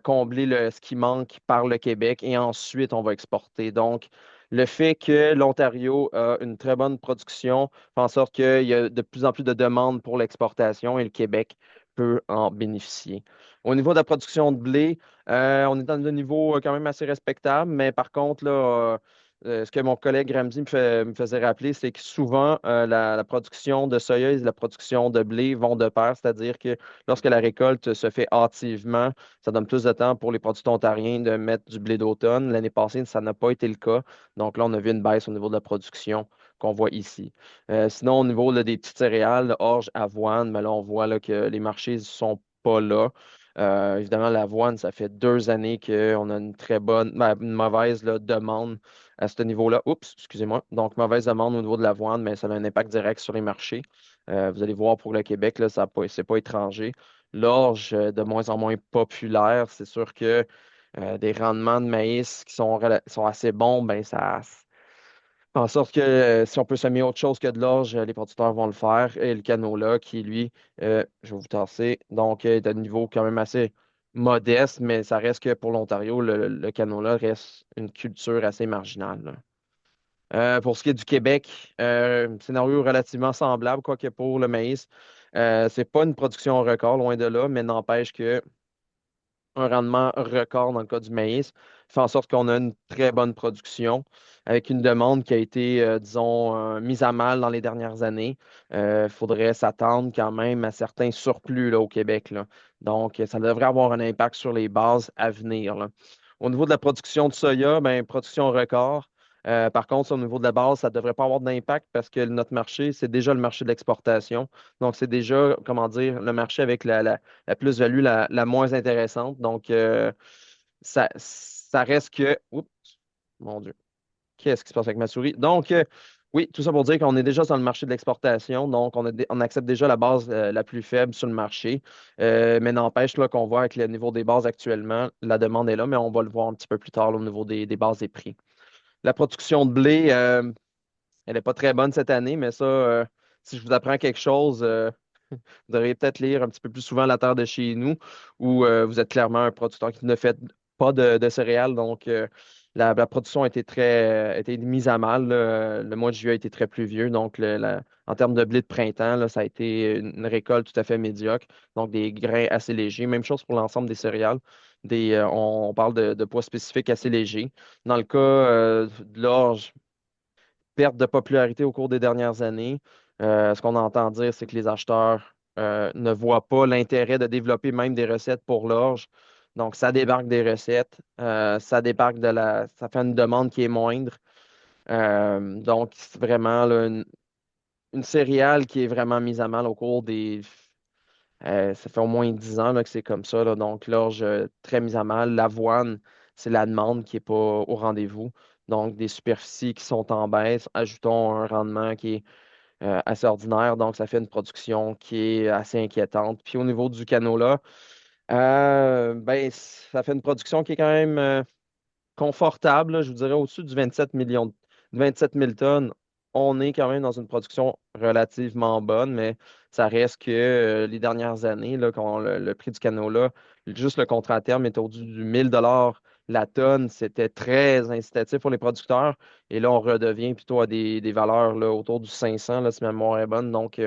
combler ce qui manque par le Québec et ensuite on va exporter. Donc, le fait que l'Ontario a une très bonne production fait en sorte qu'il y a de plus en plus de demandes pour l'exportation et le Québec peut en bénéficier. Au niveau de la production de blé, on est dans un niveau quand même assez respectable, mais par contre, là, ce que mon collègue Ramsey me faisait rappeler, c'est que souvent, la production de soya et la production de blé vont de pair, c'est-à-dire que lorsque la récolte se fait hâtivement, ça donne plus de temps pour les producteurs ontariens de mettre du blé d'automne. L'année passée, ça n'a pas été le cas. Donc là, on a vu une baisse au niveau de la production qu'on voit ici. Sinon, au niveau là, des petites céréales, orge, avoine, mais là, on voit là, que les marchés ne sont pas là. Évidemment, l'avoine, ça fait 2 années qu'on a une très bonne, ben, une mauvaise là, demande à ce niveau-là. Oups, excusez-moi. Donc, mauvaise demande au niveau de l'avoine, mais ça a un impact direct sur les marchés. Vous allez voir pour le Québec, là, c'est pas étranger. L'orge, de moins en moins populaire, c'est sûr que des rendements de maïs qui sont assez bons, ben, ça en sorte que si on peut semer autre chose que de l'orge, les producteurs vont le faire. Et le canola, qui lui, je vais vous tasser, donc est à un niveau quand même assez modeste, mais ça reste que pour l'Ontario, le canola reste une culture assez marginale, là. Pour ce qui est du Québec, scénario relativement semblable, quoique pour le maïs. C'est pas une production record, loin de là, mais n'empêche que un rendement record dans le cas du maïs, fait en sorte qu'on a une très bonne production avec une demande qui a été, disons, mise à mal dans les dernières années. Il faudrait s'attendre quand même à certains surplus là, au Québec, là. Donc, ça devrait avoir un impact sur les bases à venir, là. Au niveau de la production de soya, ben, production record. Par contre, au niveau de la base, ça ne devrait pas avoir d'impact parce que notre marché, c'est déjà le marché de l'exportation. Donc, c'est déjà, comment dire, le marché avec la plus-value la moins intéressante. Donc, ça reste que. Oups, mon Dieu, qu'est-ce qui se passe avec ma souris? Donc, oui, tout ça pour dire qu'on est déjà dans le marché de l'exportation. Donc, on accepte déjà la base la plus faible sur le marché. Mais n'empêche là, qu'on voit avec le niveau des bases actuellement, la demande est là, mais on va le voir un petit peu plus tard là, au niveau des bases des prix. La production de blé, elle n'est pas très bonne cette année, mais ça, si je vous apprends quelque chose, vous devriez peut-être lire un petit peu plus souvent La Terre de chez nous, où vous êtes clairement un producteur qui ne fait pas de céréales. Donc, la production a été mise à mal, là. Le mois de juillet a été très pluvieux. Donc, en termes de blé de printemps, là, ça a été une récolte tout à fait médiocre. Donc, des grains assez légers. Même chose pour l'ensemble des céréales. On parle de poids spécifiques assez légers. Dans le cas de l'orge, perte de popularité au cours des dernières années. Ce qu'on entend dire, c'est que les acheteurs ne voient pas l'intérêt de développer même des recettes pour l'orge. Donc, ça débarque des recettes, ça débarque ça fait une demande qui est moindre. Donc, c'est vraiment là, une céréale qui est vraiment mise à mal au cours ça fait au moins 10 ans là, que c'est comme ça, là. Donc, l'orge, très mise à mal. L'avoine, c'est la demande qui n'est pas au rendez-vous. Donc, des superficies qui sont en baisse. Ajoutons un rendement qui est assez ordinaire. Donc, ça fait une production qui est assez inquiétante. Puis, au niveau du canola, ben, ça fait une production qui est quand même confortable, là, je vous dirais au-dessus du 27 millions, 27 000 tonnes. On est quand même dans une production relativement bonne, mais ça reste que les dernières années, là, quand le prix du canola, juste le contrat à terme est au-dessus du 1000 la tonne, c'était très incitatif pour les producteurs. Et là, on redevient plutôt à des valeurs là, autour du 500, là, si ma mémoire est bonne. Donc,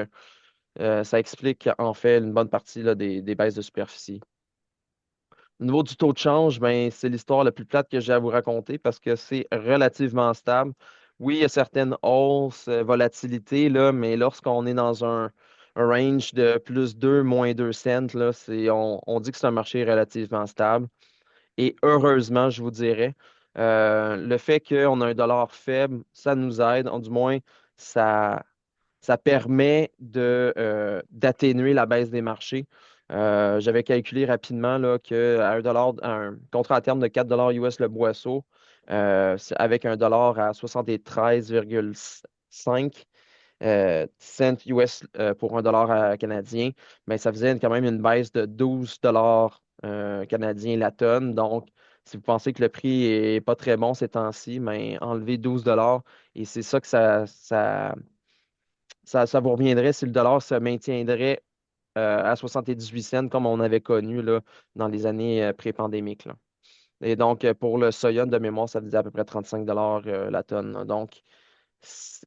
ça explique en fait une bonne partie là, des baisses de superficie. Au niveau du taux de change, ben, c'est l'histoire la plus plate que j'ai à vous raconter parce que c'est relativement stable. Oui, il y a certaines hausses, volatilité, là, mais lorsqu'on est dans un range de plus 2, moins 2 cents, là, on dit que c'est un marché relativement stable. Et heureusement, je vous dirais, le fait qu'on a un dollar faible, ça nous aide, du moins, ça, ça permet d'atténuer la baisse des marchés. J'avais calculé rapidement là, qu'à un contrat à terme de 4 US le boisseau, avec un dollar à 73,5 cents US pour un dollar canadien, mais ça faisait quand même une baisse de 12 dollars canadiens la tonne. Donc, si vous pensez que le prix est pas très bon ces temps-ci, mais enlevez 12 dollars et c'est ça que ça vous reviendrait si le dollar se maintiendrait à 78 cents comme on avait connu là, dans les années pré-pandémiques, là. Et donc, pour le soya, de mémoire, ça faisait à peu près 35 la tonne, là. Donc,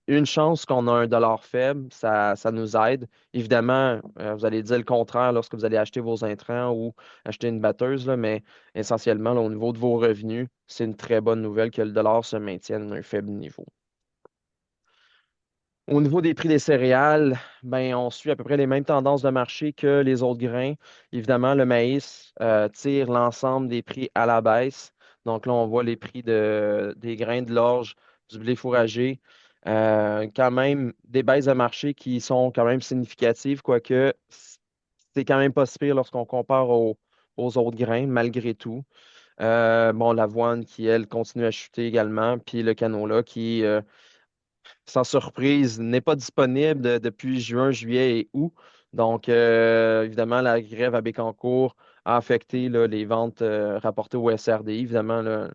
une chance qu'on a un dollar faible, ça nous aide. Évidemment, vous allez dire le contraire lorsque vous allez acheter vos intrants ou acheter une batteuse, là, mais essentiellement, là, au niveau de vos revenus, c'est une très bonne nouvelle que le dollar se maintienne à un faible niveau. Au niveau des prix des céréales, ben, on suit à peu près les mêmes tendances de marché que les autres grains. Évidemment, le maïs tire l'ensemble des prix à la baisse. Donc là, on voit les prix des grains de l'orge, du blé fourragé. Quand même des baisses de marché qui sont quand même significatives, quoique c'est quand même pas si pire lorsqu'on compare aux autres grains, malgré tout. Bon, l'avoine qui, elle, continue à chuter également, puis le canola qui, sans surprise, n'est pas disponible depuis juin, juillet et août. Donc, évidemment, la grève à Bécancour a affecté là, les ventes rapportées au SRDI. Évidemment, là,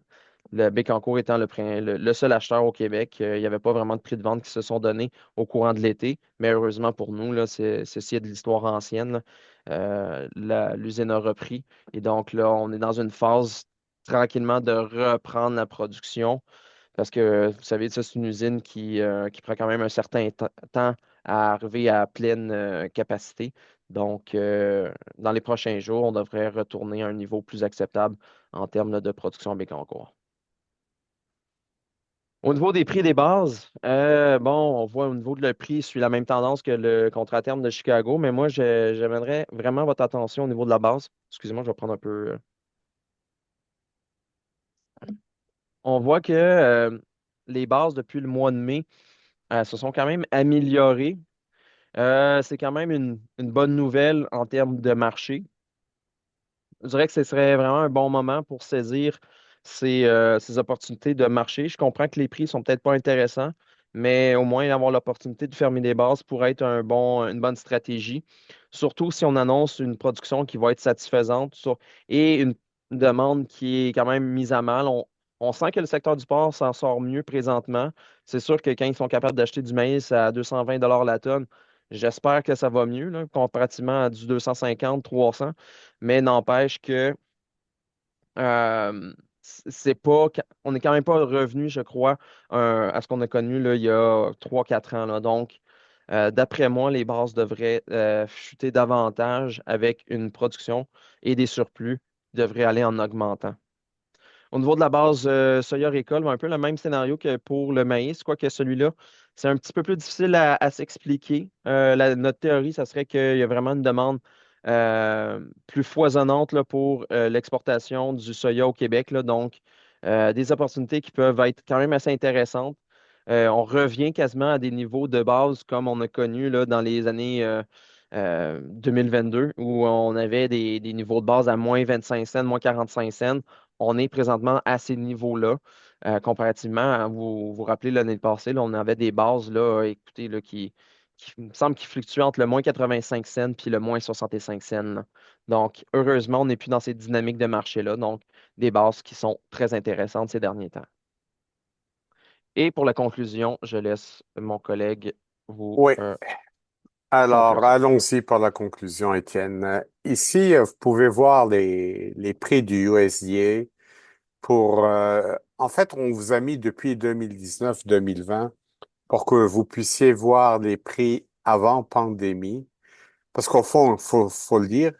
le Bécancour étant le seul acheteur au Québec, il n'y avait pas vraiment de prix de vente qui se sont donnés au courant de l'été. Mais heureusement pour nous, là, ceci est de l'histoire ancienne, là. L'usine a repris. Et donc, là, on est dans une phase tranquillement de reprendre la production. Parce que, vous savez, ça, c'est une usine qui prend quand même un certain temps à arriver à pleine capacité. Donc, dans les prochains jours, on devrait retourner à un niveau plus acceptable en termes là, de production à Bécancour. Au niveau des prix des bases, bon, on voit au niveau de le prix, suit la même tendance que le contrat à terme de Chicago, mais moi, j'amènerais vraiment votre attention au niveau de la base. Excusez-moi, je vais prendre un peu. On voit que les bases depuis le mois de mai se sont quand même améliorées. C'est quand même une bonne nouvelle en termes de marché. Je dirais que ce serait vraiment un bon moment pour saisir ces opportunités de marché. Je comprends que les prix sont peut-être pas intéressants, mais au moins avoir l'opportunité de fermer des bases pourrait être une bonne stratégie. Surtout si on annonce une production qui va être satisfaisante et une demande qui est quand même mise à mal. On sent que le secteur du porc s'en sort mieux présentement. C'est sûr que quand ils sont capables d'acheter du maïs à 220 la tonne, j'espère que ça va mieux, là, comparativement à du 250, 300. Mais n'empêche que c'est pas, on n'est quand même pas revenu, je crois, à ce qu'on a connu là, il y a 3 4 ans, là. Donc, d'après moi, les bases devraient chuter davantage avec une production et des surplus qui devraient aller en augmentant. Au niveau de la base soya récolte, un peu le même scénario que pour le maïs, quoique celui-là, c'est un petit peu plus difficile à s'expliquer. Notre théorie, ça serait qu'il y a vraiment une demande plus foisonnante là, pour l'exportation du soya au Québec. Là, donc, des opportunités qui peuvent être quand même assez intéressantes. On revient quasiment à des niveaux de base comme on a connu là, dans les années 2022, où on avait des niveaux de base à moins 25 cents, moins 45 cents. On est présentement à ces niveaux-là. Comparativement vous vous rappelez l'année passée, là, on avait des bases là, écoutez, là, qui me semble qui fluctuent entre le moins 85 cents puis le moins 65 cents, là. Donc, heureusement, on n'est plus dans ces dynamiques de marché-là. Donc, des bases qui sont très intéressantes ces derniers temps. Et pour la conclusion, je laisse mon collègue vous Oui. conclure Alors, ça. allons-y pour la conclusion, Étienne. Ici, vous pouvez voir les prix du USDA pour, en fait, on vous a mis depuis 2019-2020 pour que vous puissiez voir les prix avant pandémie. Parce qu'au fond, faut le dire,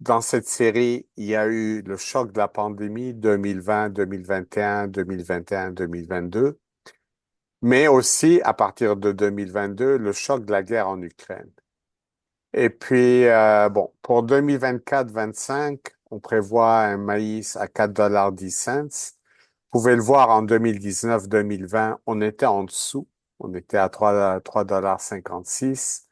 dans cette série, il y a eu le choc de la pandémie 2020, 2021, 2021, 2022, mais aussi à partir de 2022, le choc de la guerre en Ukraine. Et puis, bon, pour 2024-25, on prévoit un maïs à 4,10 $. Vous pouvez le voir en 2019-2020, on était en dessous. On était à 3,56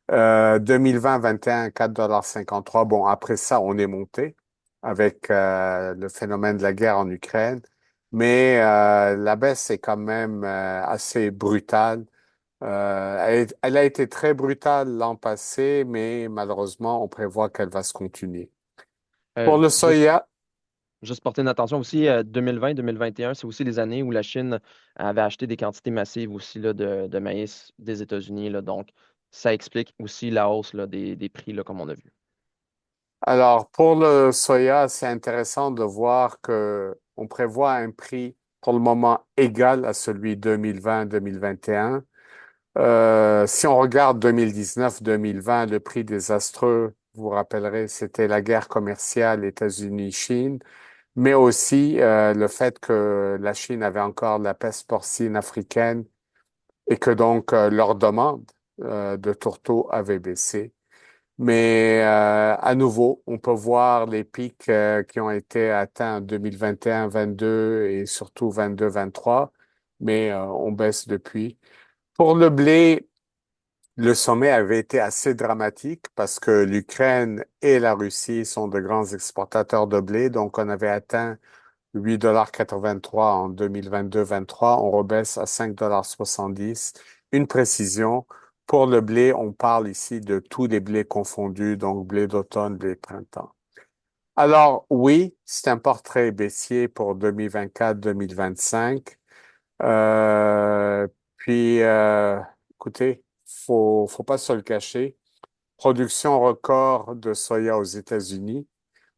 $. 2020-21, 4,53 $. Bon, après ça, on est monté avec le phénomène de la guerre en Ukraine. Mais la baisse est quand même assez brutale. Elle a été très brutale l'an passé, mais malheureusement, on prévoit qu'elle va se continuer. Pour le Juste soya, Juste porter une attention aussi, 2020, 2021, c'est aussi les années où la Chine avait acheté des quantités massives aussi là, de maïs des États-Unis, là. Donc, ça explique aussi la hausse là, des prix, là, comme on a vu. alors pour le soya, c'est intéressant de voir que on prévoit un prix pour le moment égal à celui 2020-2021. Si on regarde 2019-2020, le prix désastreux, vous vous rappellerez, c'était la guerre commerciale États-Unis-Chine, mais aussi le fait que la Chine avait encore la peste porcine africaine et que donc leur demande de tourteaux avait baissé. Mais à nouveau, on peut voir les pics qui ont été atteints en 2021-22 et surtout 22-23, mais on baisse depuis. Pour le blé, le sommet avait été assez dramatique parce que l'Ukraine et la Russie sont de grands exportateurs de blé, donc on avait atteint 8,83 $ en 2022-23, on rebaisse à 5,70 $. Une précision, pour le blé, on parle ici de tous les blés confondus, donc blé d'automne, blé de printemps. Alors oui, c'est un portrait baissier pour 2024-2025. Euh, puis, écoutez, faut pas se le cacher. Production record de soya aux États-Unis,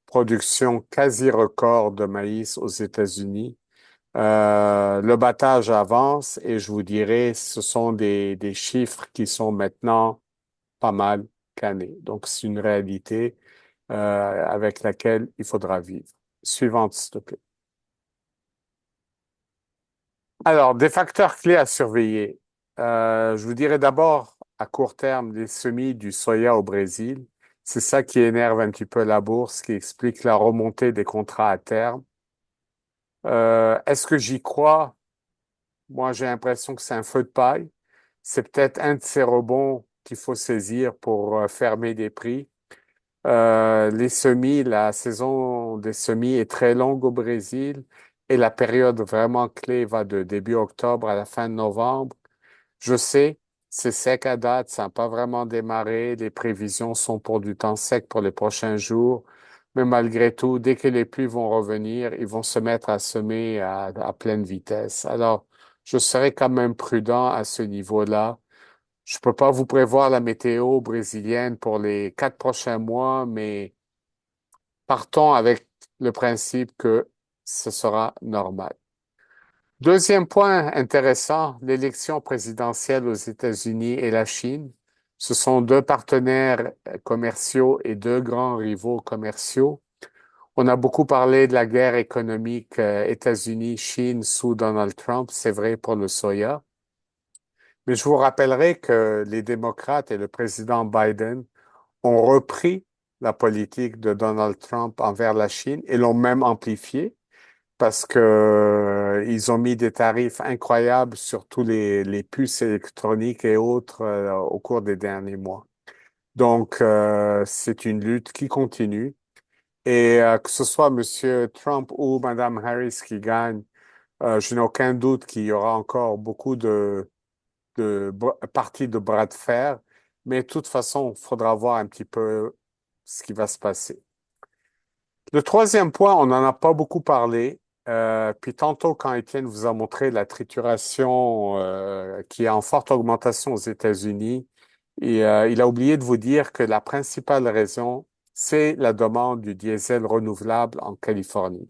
production quasi record de maïs aux États-Unis, Le battage avance et je vous dirais, ce sont des chiffres qui sont maintenant pas mal cannés. Donc, c'est une réalité avec laquelle il faudra vivre. Suivante, s'il te plaît. Alors, des facteurs clés à surveiller. Je vous dirais d'abord, à court terme, les semis du soya au Brésil. C'est ça qui énerve un petit peu la bourse, qui explique la remontée des contrats à terme. Est-ce que j'y crois? Moi, j'ai l'impression que c'est un feu de paille. C'est peut-être un de ces rebonds qu'il faut saisir pour fermer des prix. Les semis, la saison des semis est très longue au Brésil et la période vraiment clé va de début octobre à la fin de novembre. Je sais, c'est sec à date, ça n'a pas vraiment démarré. Les prévisions sont pour du temps sec pour les prochains jours. Mais malgré tout, dès que les pluies vont revenir, ils vont se mettre à semer à pleine vitesse. Alors, je serai quand même prudent à ce niveau-là. Je peux pas vous prévoir la météo brésilienne pour les 4 prochains mois, mais partons avec le principe que ce sera normal. Deuxième point intéressant, l'élection présidentielle aux États-Unis et la Chine. Ce sont deux partenaires commerciaux et deux grands rivaux commerciaux. On a beaucoup parlé de la guerre économique États-Unis-Chine sous Donald Trump, c'est vrai pour le soya. Mais je vous rappellerai que les démocrates et le président Biden ont repris la politique de Donald Trump envers la Chine et l'ont même amplifiée parce que ils ont mis des tarifs incroyables sur tous les puces électroniques et autres au cours des derniers mois. Donc, c'est une lutte qui continue. Et que ce soit Monsieur Trump ou Madame Harris qui gagne, je n'ai aucun doute qu'il y aura encore beaucoup de parties de bras de fer. Mais de toute façon, il faudra voir un petit peu ce qui va se passer. Le troisième point, on n'en a pas beaucoup parlé. Puis tantôt, quand Étienne vous a montré la trituration qui est en forte augmentation aux États-Unis, et, il a oublié de vous dire que la principale raison, c'est la demande du diesel renouvelable en Californie.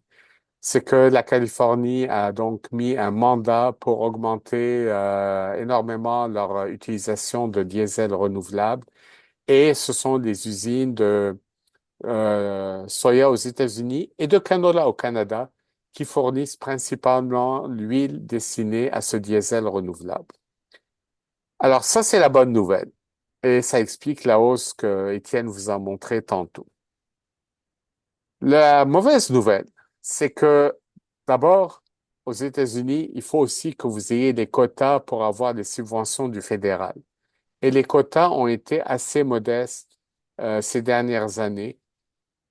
C'est que la Californie a donc mis un mandat pour augmenter énormément leur utilisation de diesel renouvelable. Et ce sont des usines de soya aux États-Unis et de canola au Canada qui fournissent principalement l'huile destinée à ce diesel renouvelable. Alors ça, c'est la bonne nouvelle et ça explique la hausse que Étienne vous a montré tantôt. La mauvaise nouvelle, c'est que d'abord, aux États-Unis, il faut aussi que vous ayez des quotas pour avoir des subventions du fédéral. Et les quotas ont été assez modestes ces dernières années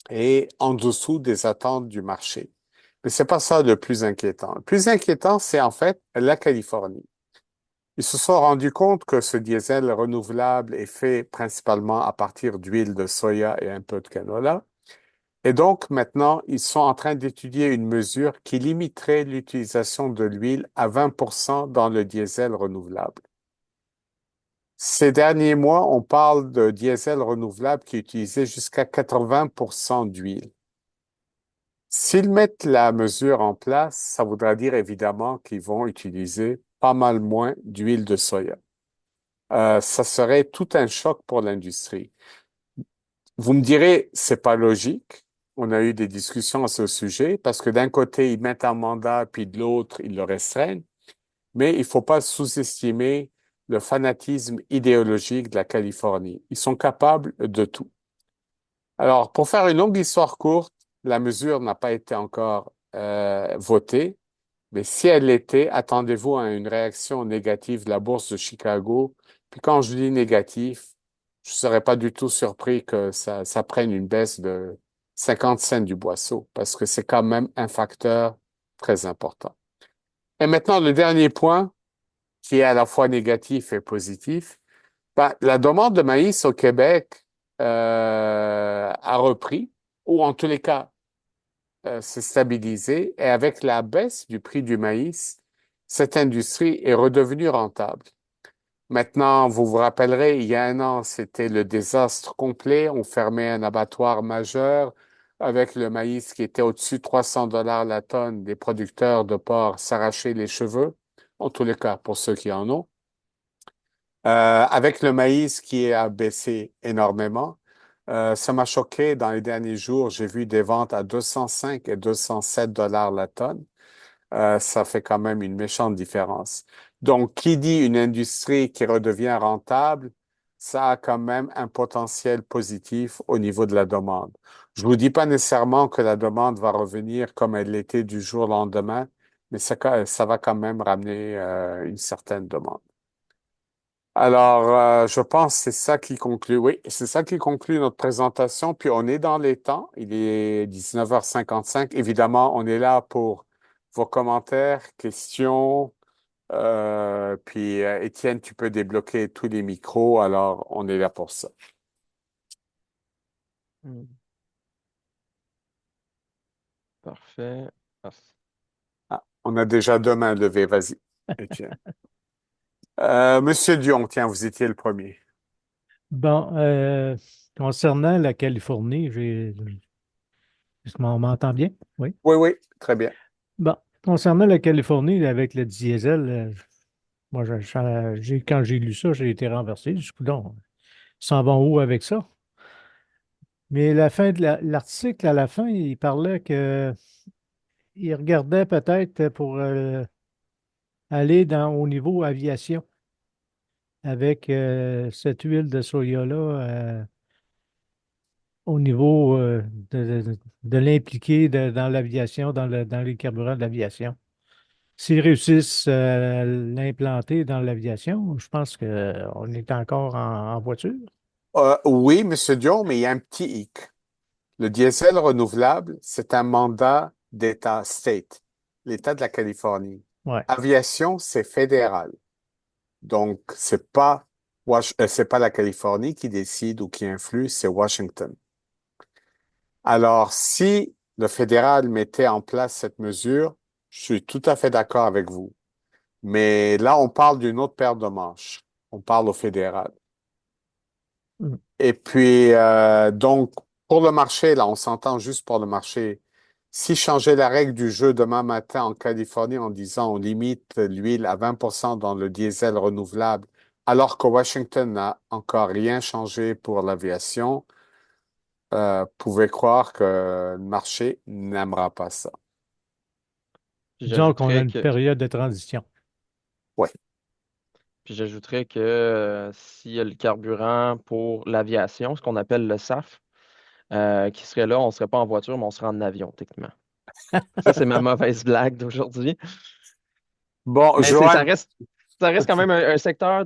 et en dessous des attentes du marché. Mais c'est pas ça le plus inquiétant. Le plus inquiétant, c'est en fait la Californie. Ils se sont rendus compte que ce diesel renouvelable est fait principalement à partir d'huile de soya et un peu de canola. Et donc, maintenant, ils sont en train d'étudier une mesure qui limiterait l'utilisation de l'huile à 20% dans le diesel renouvelable. Ces derniers mois, on parle de diesel renouvelable qui utilisait jusqu'à 80% d'huile. S'ils mettent la mesure en place, ça voudra dire évidemment qu'ils vont utiliser pas mal moins d'huile de soya. Ça serait tout un choc pour l'industrie. Vous me direz, c'est pas logique. On a eu des discussions à ce sujet parce que d'un côté, ils mettent un mandat, puis de l'autre, ils le restreignent. Mais il faut pas sous-estimer le fanatisme idéologique de la Californie. Ils sont capables de tout. Alors, pour faire une longue histoire courte, la mesure n'a pas été encore votée, mais si elle l'était, attendez-vous à une réaction négative de la bourse de Chicago. Puis quand je dis négatif, je ne serais pas du tout surpris que ça prenne une baisse de 50 cents du boisseau, parce que c'est quand même un facteur très important. Et maintenant, le dernier point, qui est à la fois négatif et positif, ben, la demande de maïs au Québec a repris, ou en tous les cas, s'est stabilisée. Et avec la baisse du prix du maïs, cette industrie est redevenue rentable. Maintenant, vous vous rappellerez, il y a un an, c'était le désastre complet. On fermait un abattoir majeur. avec le maïs qui était au-dessus de 300 dollars la tonne, les producteurs de porc s'arrachaient les cheveux, en tous les cas pour ceux qui en ont. Avec le maïs qui a baissé énormément, ça m'a choqué dans les derniers jours. J'ai vu des ventes à 205 et 207 dollars la tonne. Ça fait quand même une méchante différence. Donc, qui dit une industrie qui redevient rentable, ça a quand même un potentiel positif au niveau de la demande. Je vous dis pas nécessairement que la demande va revenir comme elle l'était du jour au lendemain, mais ça va quand même ramener une certaine demande. Alors, je pense que c'est ça qui conclut, oui, c'est ça qui conclut notre présentation. Puis on est dans les temps. Il est 19h55. Évidemment, on est là pour vos commentaires, questions. Puis, Étienne, tu peux débloquer tous les micros. Alors, on est là pour ça. Hmm, parfait. Ah, Ah, on a déjà deux mains levées. Vas-y, Étienne. Monsieur Dion, tiens, vous étiez le premier. Bon, concernant la Californie, on m'entend bien? Oui. Oui, oui, très bien. Bon, concernant la Californie, avec le diesel, moi, quand j'ai lu ça, j'ai été renversé. Je dis, donc, ils s'en vont où avec ça? Mais la fin de l'article, à la fin, il parlait que il regardait peut-être pour aller au niveau aviation avec cette huile de soya-là au niveau de l'impliquer dans l'aviation, dans les carburants de l'aviation. S'ils réussissent à l'implanter dans l'aviation, je pense qu'on est encore en voiture. Oui, Monsieur Dion, mais il y a un petit hic. Le diesel renouvelable, c'est un mandat d'État, state, l'État de la Californie. Ouais. Aviation, c'est fédéral. Donc, c'est pas la Californie qui décide ou qui influe, c'est Washington. Alors, si le fédéral mettait en place cette mesure, je suis tout à fait d'accord avec vous. Mais là, on parle d'une autre paire de manches. On parle au fédéral. Mm. Et puis, donc, pour le marché, là, on s'entend juste pour le marché. Si changer la règle du jeu demain matin en Californie en disant on limite l'huile à 20% dans le diesel renouvelable, alors que Washington n'a encore rien changé pour l'aviation, pouvez croire que le marché n'aimera pas ça. Puis Disons qu'on a j'ajouterais une que, période de transition. Ouais. puis j'ajouterais que s'il y a le carburant pour l'aviation, ce qu'on appelle le SAF, qui serait là, on ne serait pas en voiture, mais on serait en avion, techniquement. Ça, c'est ma mauvaise blague d'aujourd'hui. Bon, Mais Johan, ça reste quand même un secteur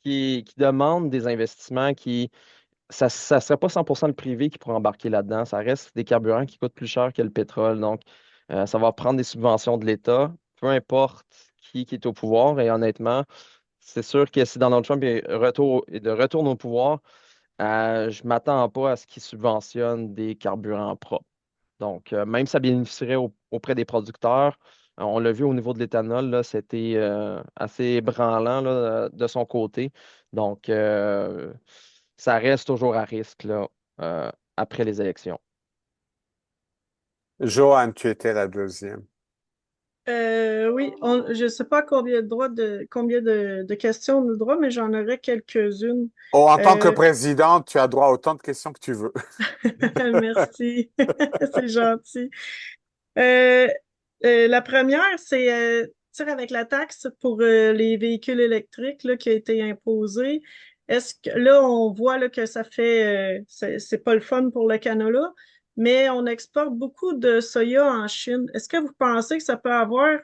qui demande des investissements ça ne serait pas 100% le privé qui pourrait embarquer là-dedans. Ça reste des carburants qui coûtent plus cher que le pétrole. Donc, ça va prendre des subventions de l'État, peu importe qui est au pouvoir. Et honnêtement, c'est sûr que si Donald Trump est de retour au pouvoir, je ne m'attends pas à ce qu'il subventionne des carburants propres. Donc, même ça bénéficierait auprès des producteurs. On l'a vu au niveau de l'éthanol, là, c'était assez branlant là, de son côté. Donc, ça reste toujours à risque là, après les élections. Johan, tu étais la deuxième. Oui, je ne sais pas combien de questions on a le droit, mais j'en aurais quelques-unes. Oh, en tant que Euh, présidente, tu as droit à autant de questions que tu veux. Merci, c'est gentil. Euh, la première, c'est tu sais, avec la taxe pour les véhicules électriques là, qui a été imposée. Est-ce que là, on voit là, que ça fait c'est pas le fun pour le canola, mais on exporte beaucoup de soya en Chine. Est-ce que vous pensez que ça peut avoir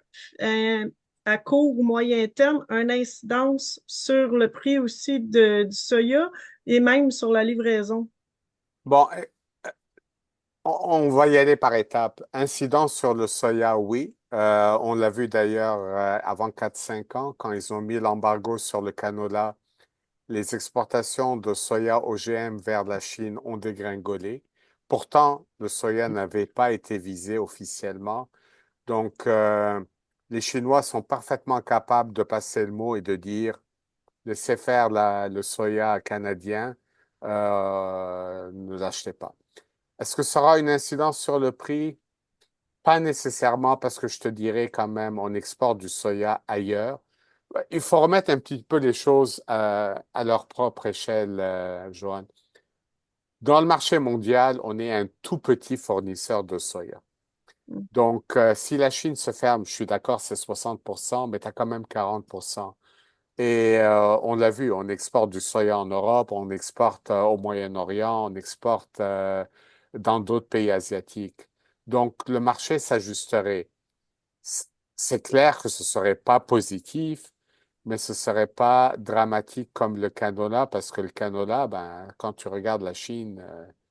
à court ou moyen terme une incidence sur le prix aussi du soya et même sur la livraison? Bon, on va y aller par étapes. Incidence sur le soya, oui. On l'a vu d'ailleurs avant 4 5 ans, quand ils ont mis l'embargo sur le canola, les exportations de soya OGM vers la Chine ont dégringolé. Pourtant, le soya n'avait pas été visé officiellement. Donc, les Chinois sont parfaitement capables de passer le mot et de dire, laissez faire le soya canadien, ne l'achetez pas. Est-ce que ça aura une incidence sur le prix? Pas nécessairement parce que je te dirais quand même, on exporte du soya ailleurs. Ouais, il faut remettre un petit peu les choses à leur propre échelle, Joanne. Dans le marché mondial, on est un tout petit fournisseur de soya. Donc, si la Chine se ferme, je suis d'accord, c'est 60%, mais tu as quand même 40%. Et on l'a vu, on exporte du soya en Europe, on exporte au Moyen-Orient, on exporte dans d'autres pays asiatiques. Donc, le marché s'ajusterait. C- C'est clair que ce serait pas positif, mais ce serait pas dramatique comme le canola, parce que le canola, ben, quand tu regardes la Chine,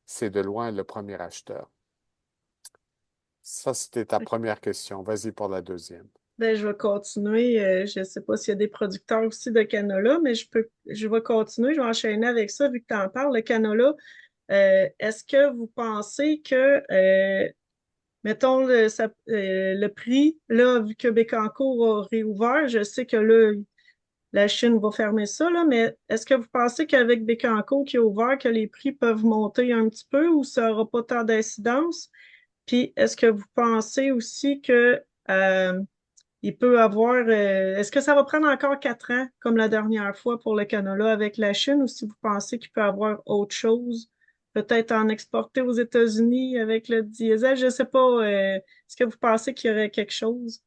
c'est de loin le premier acheteur. Ça, c'était ta première question. Vas-y pour la deuxième. Ben, je vais continuer. Je ne sais pas s'il y a des producteurs aussi de canola, mais je vais continuer. Je vais enchaîner avec ça vu que tu en parles. Le canola, est-ce que vous pensez que, mettons, le prix, là, vu que Bécancour a réouvert, je sais que là, la Chine va fermer ça, là, mais est-ce que vous pensez qu'avec Bécancour qui a ouvert, que les prix peuvent monter un petit peu ou ça n'aura pas tant d'incidence? Puis, est-ce que vous pensez aussi que il peut avoir. Est-ce que ça va prendre encore 4 ans, comme la dernière fois pour le canola avec la Chine, ou si vous pensez qu'il peut avoir autre chose, peut-être en exporter aux États-Unis avec le diesel? Je ne sais pas. Est-ce que vous pensez qu'il y aurait quelque chose?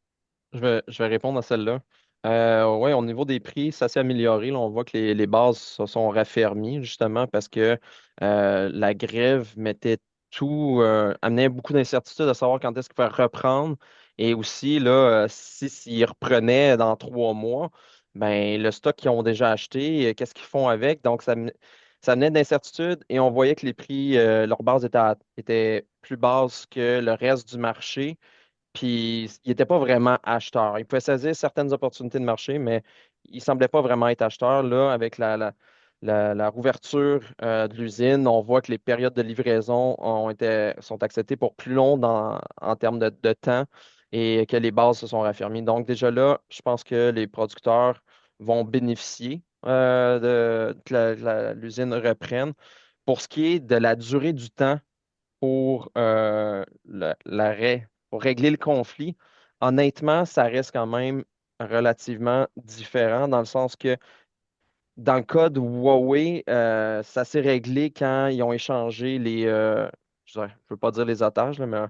Je vais répondre à celle-là. Oui, au niveau des prix, ça s'est amélioré. Là, on voit que les bases se sont raffermies justement parce que la grève mettait amenait beaucoup d'incertitudes à savoir quand est-ce qu'il va reprendre. Et aussi, là, s'ils reprenaient dans 3 mois, ben, le stock qu'ils ont déjà acheté, qu'est-ce qu'ils font avec? Donc, ça amenait d'incertitudes et on voyait que les prix, leur base était plus basse que le reste du marché. Puis, il n'était pas vraiment acheteur. Il pouvait saisir certaines opportunités de marché, mais il ne semblait pas vraiment être acheteur. Là, avec la rouverture de l'usine, on voit que les périodes de livraison sont acceptées pour plus long en termes de temps et que les bases se sont raffermies. Donc, déjà là, je pense que les producteurs vont bénéficier que l'usine reprenne. Pour ce qui est de la durée du temps, pour l'arrêt, pour régler le conflit, honnêtement, ça reste quand même relativement différent dans le sens que dans le cas de Huawei, ça s'est réglé quand ils ont échangé je ne veux pas dire les otages, là, mais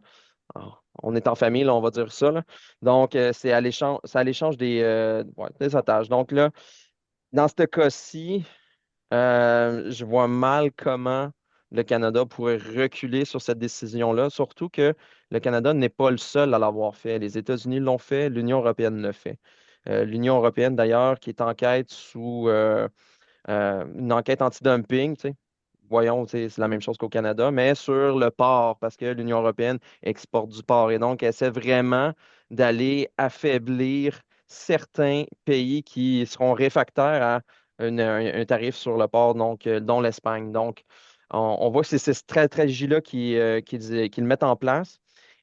on est en famille, là, on va dire ça, là. Donc, c'est à l'échange des otages. Donc là, dans ce cas-ci, je vois mal comment le Canada pourrait reculer sur cette décision-là, surtout que le Canada n'est pas le seul à l'avoir fait. Les États-Unis l'ont fait, l'Union européenne le fait. L'Union européenne, d'ailleurs, qui est en quête sous une enquête anti-dumping, tu sais. Voyons, tu sais, c'est la même chose qu'au Canada, mais sur le porc, parce que l'Union européenne exporte du porc et donc elle essaie vraiment d'aller affaiblir certains pays qui seront réfractaires à un tarif sur le porc, donc, dont l'Espagne. Donc, on voit que c'est cette stratégie-là qu'ils mettent en place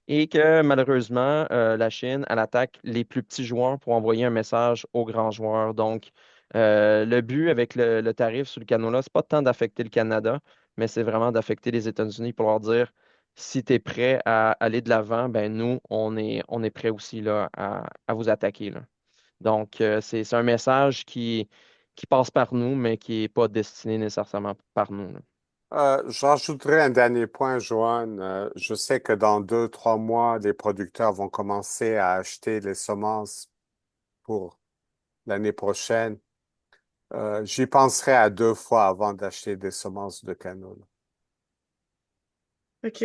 et que malheureusement, la Chine, elle attaque les plus petits joueurs pour envoyer un message aux grands joueurs. Donc, le but avec le tarif sur le canola, c'est pas tant d'affecter le Canada, mais c'est vraiment d'affecter les États-Unis pour leur dire si tu es prêt à aller de l'avant, ben nous, on est prêt aussi là, à vous attaquer, là. Donc, c'est un message qui passe par nous, mais qui n'est pas destiné nécessairement par nous, là. J'ajouterai un dernier point, Joanne. Je sais que dans 2, 3 mois, les producteurs vont commencer à acheter les semences pour l'année prochaine. J'y penserai à 2 fois avant d'acheter des semences de canola. OK.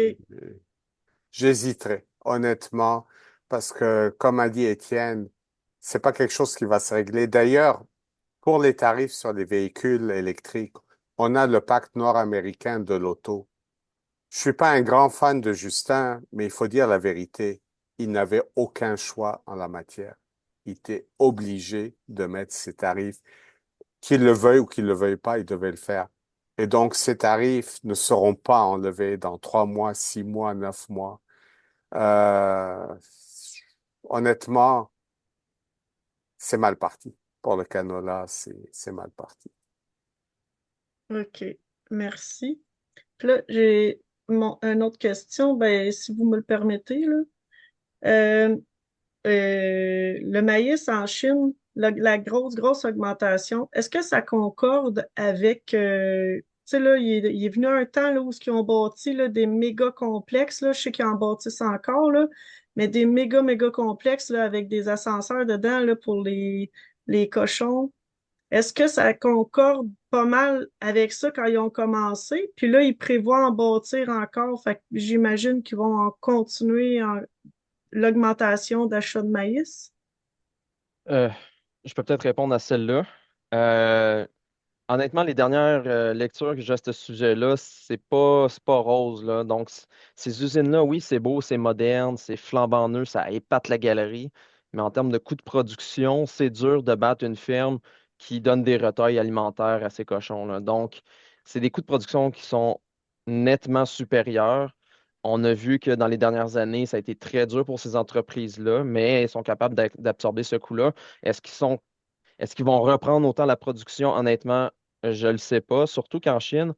J'hésiterai, honnêtement, parce que, comme a dit Étienne, c'est pas quelque chose qui va se régler. D'ailleurs, pour les tarifs sur les véhicules électriques, on a le pacte nord-américain de l'auto. Je suis pas un grand fan de Justin, mais il faut dire la vérité. Il n'avait aucun choix en la matière. Il était obligé de mettre ses tarifs. Qu'il le veuille ou qu'il le veuille pas, il devait le faire. Et donc, ces tarifs ne seront pas enlevés dans 3 mois, 6 mois, 9 mois. Euh, honnêtement, c'est mal parti. Pour le canola, c'est mal parti. OK. Merci. Puis là, j'ai une autre question, ben, si vous me le permettez, là. Euh, le maïs en Chine, la grosse augmentation, est-ce que ça concorde avec, tu sais, là, il est venu un temps là, où ils ont bâti là, des méga complexes, là, je sais qu'ils en bâtissent encore, là, mais des méga complexes là, avec des ascenseurs dedans là, pour les cochons. Est-ce que ça concorde pas mal avec ça quand ils ont commencé? Puis là, ils prévoient en bâtir encore, fait que j'imagine qu'ils vont en continuer l'augmentation d'achat de maïs. Euh, je peux peut-être répondre à celle-là. Euh, Honnêtement, les dernières lectures que j'ai à ce sujet-là, c'est pas rose, là. Donc, ces usines-là, oui, c'est beau, c'est moderne, c'est flambant neuf, ça épate la galerie. Mais en termes de coûts de production, c'est dur de battre une ferme qui donne des retailles alimentaires à ces cochons-là. Donc, c'est des coûts de production qui sont nettement supérieurs. On a vu que dans les dernières années, ça a été très dur pour ces entreprises-là, mais elles sont capables d'absorber ce coût-là. Est-ce qu'ils vont reprendre autant la production? Honnêtement, je ne le sais pas. Surtout qu'en Chine,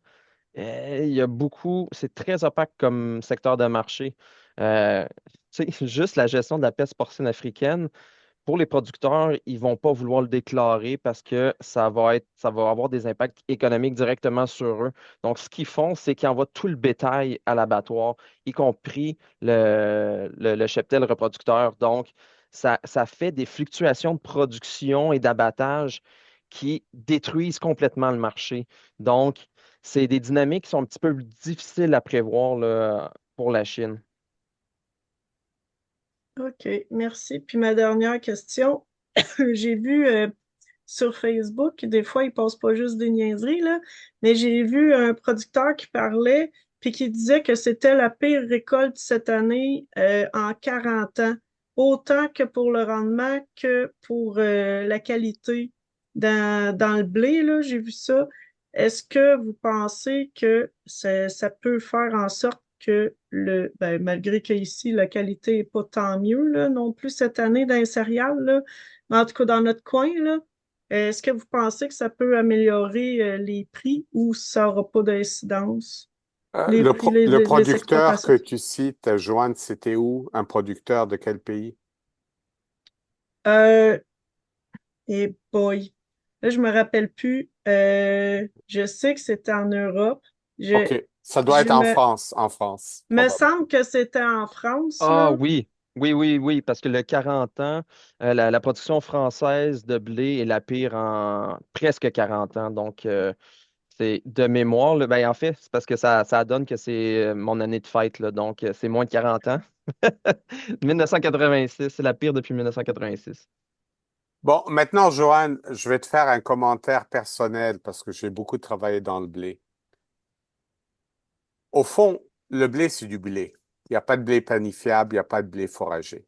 il y a beaucoup, c'est très opaque comme secteur de marché. Euh, tu sais, juste la gestion de la peste porcine africaine, pour les producteurs, ils vont pas vouloir le déclarer parce que ça va avoir des impacts économiques directement sur eux. Donc, ce qu'ils font, c'est qu'ils envoient tout le bétail à l'abattoir, y compris le cheptel reproducteur. Donc, ça fait des fluctuations de production et d'abattage qui détruisent complètement le marché. Donc, c'est des dynamiques qui sont un petit peu difficiles à prévoir là, pour la Chine. OK, merci. Puis ma dernière question, j'ai vu sur Facebook, des fois, ils postent pas juste des niaiseries, là, mais j'ai vu un producteur qui parlait puis qui disait que c'était la pire récolte cette année en 40 ans, autant que pour le rendement que pour la qualité dans le blé, là, j'ai vu ça. Est-ce que vous pensez que ça peut faire en sorte que ben, malgré qu'ici, la qualité n'est pas tant mieux, là, non plus cette année dans les céréales, là, mais en tout cas dans notre coin, là, est-ce que vous pensez que ça peut améliorer les prix ou ça n'aura pas d'incidence? Les prix, Le les producteur exportations. que tu cites, Joanne, c'était où? Un producteur de quel pays? Euh, et boy, là, je me rappelle plus. Je sais que c'était en Europe. Je, OK. Ça doit je être en me, France, me probablement. semble que c'était en France, Ah là. oui, oui, parce que le 40 ans, la production française de blé est la pire en presque 40 ans. Donc, c'est de mémoire, là, ben, en fait, c'est parce que ça donne que c'est mon année de fête, là, donc c'est moins de 40 ans. 1986, c'est la pire depuis 1986. Bon, maintenant, Joanne, je vais te faire un commentaire personnel parce que j'ai beaucoup travaillé dans le blé. Au fond, le blé, c'est du blé. Il n'y a pas de blé panifiable, il n'y a pas de blé foragé.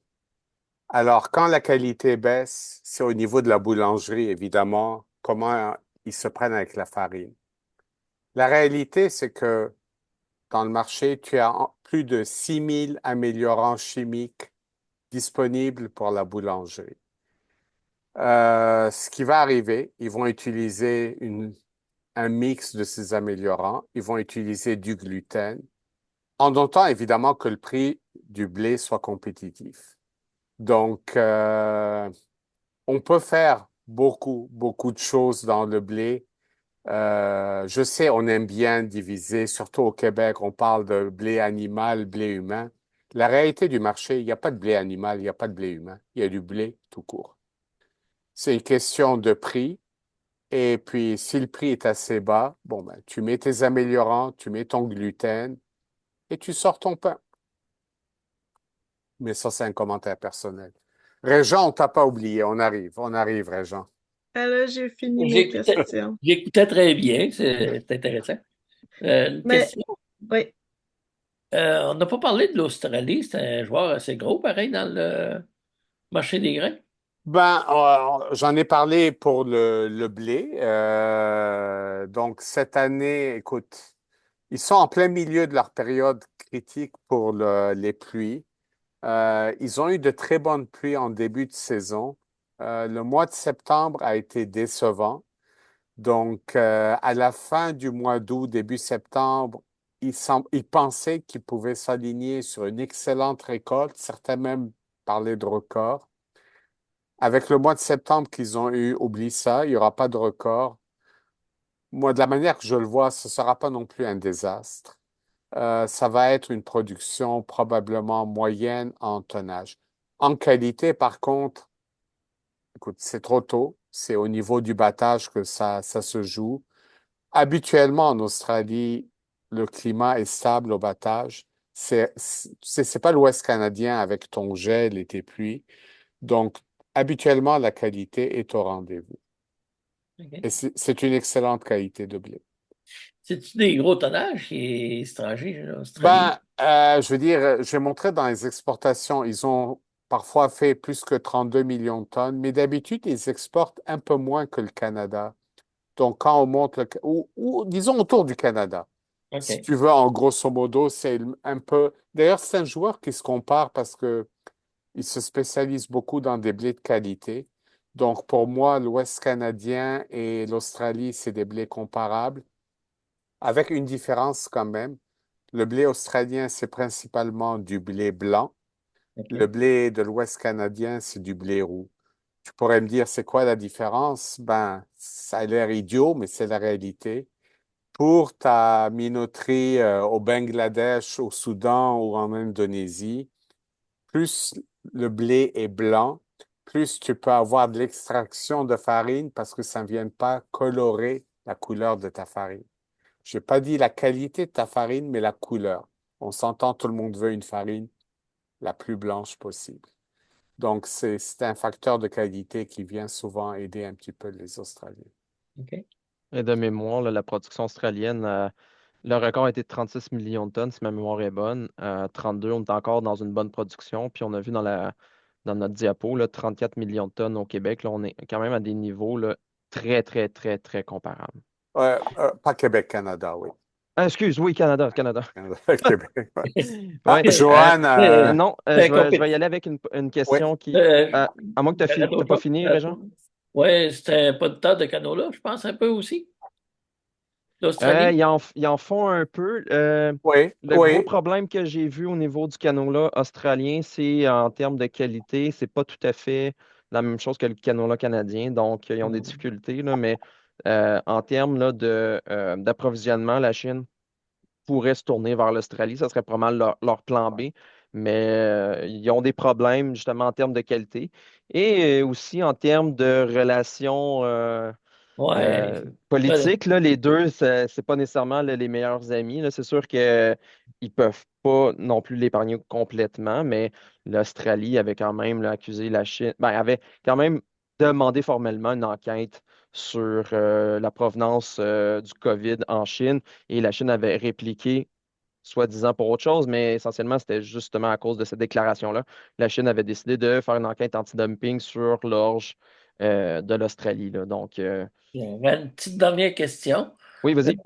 Alors, quand la qualité baisse, c'est au niveau de la boulangerie, évidemment, comment ils se prennent avec la farine. La réalité, c'est que dans le marché, tu as plus de 6000 améliorants chimiques disponibles pour la boulangerie. Ce qui va arriver, ils vont utiliser un mix de ces améliorants. Ils vont utiliser du gluten, en notant évidemment que le prix du blé soit compétitif. Donc, on peut faire beaucoup de choses dans le blé. Je sais, on aime bien diviser, surtout au Québec, on parle de blé animal, blé humain. La réalité du marché, il n'y a pas de blé animal, il n'y a pas de blé humain, il y a du blé tout court. C'est une question de prix. Et puis, si le prix est assez bas, bon, ben, tu mets tes améliorants, tu mets ton gluten et tu sors ton pain. Mais ça, c'est un commentaire personnel. Régent, on t'a pas oublié. On arrive, Régent. Ah, là, j'ai fini mes J'écoutais, questions. j'écoutais très bien, c'est intéressant. Une Mais, question, oui. on n'a pas parlé de l'Australie, c'est un joueur assez gros, pareil, dans le marché des grains. Ben, j'en ai parlé pour le blé. Donc, cette année, écoute, ils sont en plein milieu de leur période critique pour les pluies. Ils ont eu de très bonnes pluies en début de saison. Le mois de septembre a été décevant. Donc, à la fin du mois d'août, début septembre, ils pensaient qu'ils pouvaient s'aligner sur une excellente récolte. Certains même parlaient de record. Avec le mois de septembre qu'ils ont eu, oublie ça, il n'y aura pas de record. Moi, de la manière que je le vois, ce ne sera pas non plus un désastre. Ça va être une production probablement moyenne en tonnage. En qualité, par contre, écoute, c'est trop tôt. C'est au niveau du battage que ça se joue. Habituellement, en Australie, le climat est stable au battage. C'est pas l'Ouest canadien avec ton gel et tes pluies. Donc, habituellement, la qualité est au rendez-vous. OK. Et c'est une excellente qualité de blé. C'est-tu des gros tonnages qui est étranger, là, Australie? Ben, je veux dire, j'ai montré dans les exportations, ils ont parfois fait plus que 32 millions de tonnes, mais d'habitude, ils exportent un peu moins que le Canada. Donc, quand on monte ou disons autour du Canada. Si OK. tu veux, en grosso modo, c'est un peu. D'ailleurs, c'est un joueur qui se compare parce que il se spécialise beaucoup dans des blés de qualité. Donc, pour moi, l'Ouest canadien et l'Australie, c'est des blés comparables, avec une différence quand même. Le blé australien, c'est principalement du blé blanc. Le OK. blé de l'Ouest canadien, c'est du blé roux. Tu pourrais me dire, c'est quoi la différence? Ben, ça a l'air idiot, mais c'est la réalité. Pour ta minoterie au Bangladesh, au Soudan ou en Indonésie, plus le blé est blanc, plus tu peux avoir de l'extraction de farine parce que ça ne vient pas colorer la couleur de ta farine. Je n'ai pas dit la qualité de ta farine, mais la couleur. On s'entend, tout le monde veut une farine la plus blanche possible. Donc, c'est un facteur de qualité qui vient souvent aider un petit peu les Australiens. OK. Et de mémoire, là, la production australienne, le record a été de 36 millions de tonnes, si ma mémoire est bonne. 32, on est encore dans une bonne production. Puis on a vu dans notre diapo, là, 34 millions de tonnes au Québec. Là, on est quand même à des niveaux là, très, très, très, très comparables. Pas Québec, Canada, oui. Ah, excuse, oui, Canada, Canada. Canada, Québec, ouais. Ah, Ouais. Joanne, Non, C'est je vais y aller avec une ouais. question qui. À moins que tu n'aies pas fini, Régent. Ouais, c'était un producteur de canola, je pense, un peu aussi. L'Australie? Ils en font un peu. Oui, Le gros oui. problème que j'ai vu au niveau du canola australien, c'est en termes de qualité, c'est pas tout à fait la même chose que le canola canadien. Donc, ils ont des difficultés, là, mais en termes là, d'approvisionnement, la Chine pourrait se tourner vers l'Australie. Ça serait probablement leur plan B. Mais ils ont des problèmes justement en termes de qualité et aussi en termes de relations. Ouais. Ben, Politique, là, les deux, c'est pas nécessairement là, les meilleurs amis. Là. C'est sûr qu'ils ne peuvent pas non plus l'épargner complètement, mais l'Australie avait quand même là, accusé la Chine, ben, avait quand même demandé formellement une enquête sur la provenance du COVID en Chine et la Chine avait répliqué, soi-disant pour autre chose, mais essentiellement, c'était justement à cause de cette déclaration-là. La Chine avait décidé de faire une enquête anti-dumping sur l'orge de l'Australie. Là. Donc, j'avais une petite dernière question. oui, vas-y.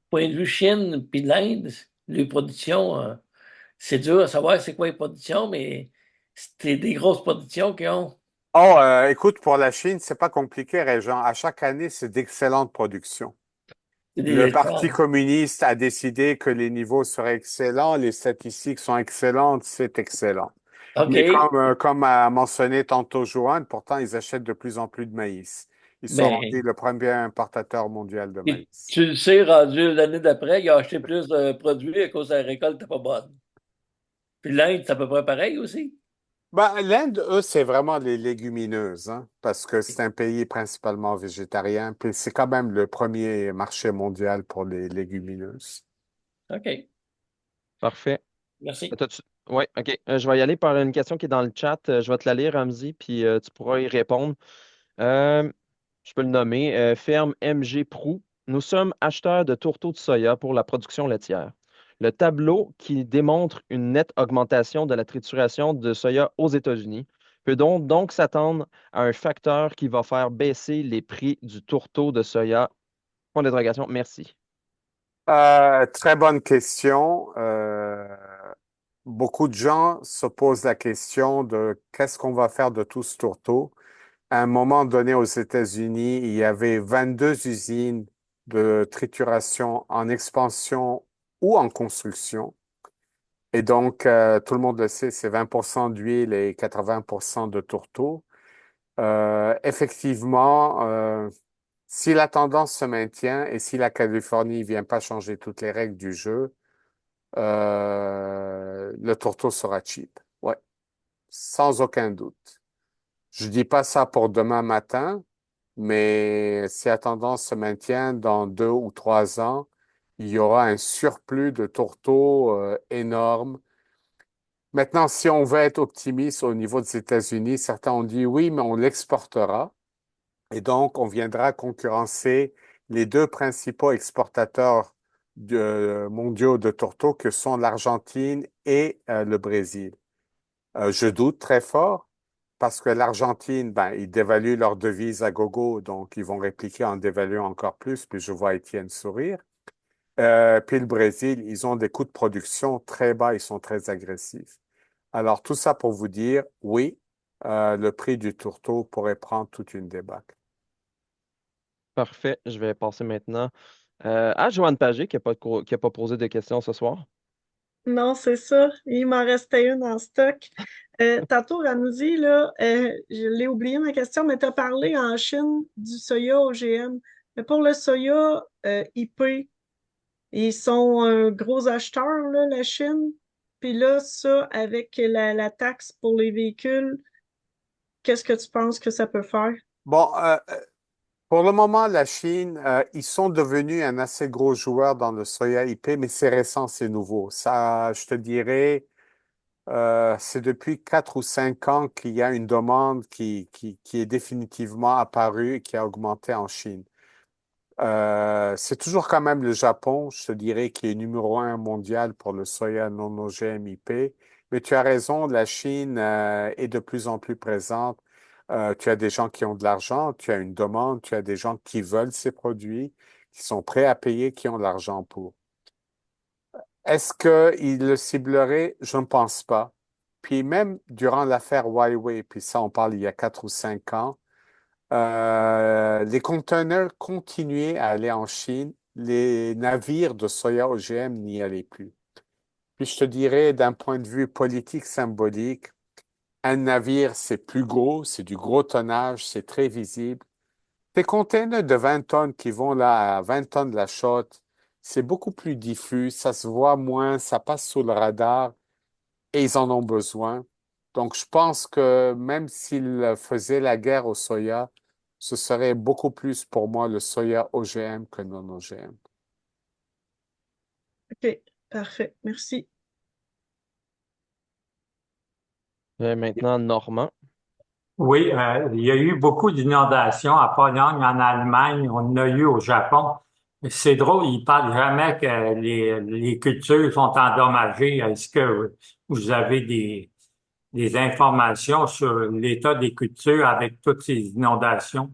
Point de vue Chine puis l'Inde, les productions, c'est dur à savoir c'est quoi les productions, mais c'était des grosses productions qu'ils ont. Oh, écoute, pour la Chine, c'est pas compliqué, Régent. À chaque année, c'est d'excellentes productions. C'est Le des Parti communiste a décidé que les niveaux seraient excellents, les statistiques sont excellentes, c'est excellent. OK. Mais comme a mentionné tantôt Joanne, pourtant, ils achètent de plus en plus de maïs. Ils sont rendus Mais le premier importateur mondial de puis, maïs. tu le sais, rendu l'année d'après, ils ont acheté plus de produits à cause de la récolte n'était pas bonne. Puis l'Inde, c'est à peu près pareil aussi. Ben, l'Inde, eux, c'est vraiment les légumineuses, hein, parce que c'est un pays principalement végétarien, puis c'est quand même le premier marché mondial pour les légumineuses. OK. Parfait. Merci. Oui, OK. Je vais y aller par une question qui est dans le chat. Je vais te la lire, Ramzi, puis tu pourras y répondre. Euh, je peux le nommer. Ferme MG Prou. Nous sommes acheteurs de tourteaux de soya pour la production laitière. Le tableau qui démontre une nette augmentation de la trituration de soya aux États-Unis peut donc s'attendre à un facteur qui va faire baisser les prix du tourteau de soya. Point d'interrogation. Merci. Très bonne question. Beaucoup de gens se posent la question de qu'est-ce qu'on va faire de tout ce tourteau. À un moment donné, aux États-Unis, il y avait 22 usines de trituration en expansion ou en construction. Et donc, tout le monde le sait, c'est 20% d'huile et 80% de tourteau. Effectivement, si la tendance se maintient et si la Californie ne vient pas changer toutes les règles du jeu, le tourteau sera cheap. Ouais, sans aucun doute. Je dis pas ça pour demain matin, mais si la tendance se maintient dans 2 ou 3 ans, il y aura un surplus de tourteaux énorme. Maintenant, si on veut être optimiste au niveau des États-Unis, certains ont dit oui, mais on l'exportera. Et donc, on viendra concurrencer les deux principaux exportateurs mondiaux de tourteaux que sont l'Argentine et le Brésil. Je doute très fort parce que l'Argentine, ben, ils dévaluent leur devise à gogo, donc ils vont répliquer en dévaluant encore plus, puis je vois Étienne sourire. Puis le Brésil, ils ont des coûts de production très bas, ils sont très agressifs. Alors, tout ça pour vous dire, oui, le prix du tourteau pourrait prendre toute une débâcle. Parfait. Je vais passer maintenant à Joanne Pagé, qui a pas posé de questions ce soir. Non, c'est ça. Il m'en restait une en stock. Tantôt, Ramzi, là, je l'ai oublié ma question, mais tu as parlé en Chine du soya OGM. Mais pour le soya IP, ils sont un gros acheteur, là, la Chine. Puis là, ça, avec la taxe pour les véhicules, qu'est-ce que tu penses que ça peut faire? Bon, pour le moment, la Chine, ils sont devenus un assez gros joueur dans le soya IP, mais c'est récent, c'est nouveau. Ça, je te dirais, c'est depuis 4 ou 5 ans qu'il y a une demande qui est définitivement apparue et qui a augmenté en Chine. C'est toujours quand même le Japon, je te dirais, qui est numéro 1 mondial pour le soya non OGM IP. Mais tu as raison, la Chine est de plus en plus présente. Tu as des gens qui ont de l'argent, tu as une demande, tu as des gens qui veulent ces produits, qui sont prêts à payer, qui ont de l'argent pour. Est-ce qu'ils le cibleraient? Je ne pense pas. Puis même durant l'affaire Huawei, puis ça on parle il y a 4 ou 5 ans, les conteneurs continuaient à aller en Chine. Les navires de soya OGM n'y allaient plus. Puis je te dirais, d'un point de vue politique symbolique, un navire, c'est plus gros, c'est du gros tonnage, c'est très visible. Des containers de 20 tonnes qui vont là à 20 tonnes la shot, c'est beaucoup plus diffus, ça se voit moins, ça passe sous le radar et ils en ont besoin. Donc, je pense que même s'ils faisaient la guerre au soya, ce serait beaucoup plus pour moi le soya OGM que non OGM. OK, parfait. Merci. Maintenant, Normand. Oui, il y a eu beaucoup d'inondations à Pologne, en Allemagne, on en a eu au Japon. C'est drôle, ils parlent jamais que les cultures sont endommagées. Est-ce que vous avez des informations sur l'état des cultures avec toutes ces inondations?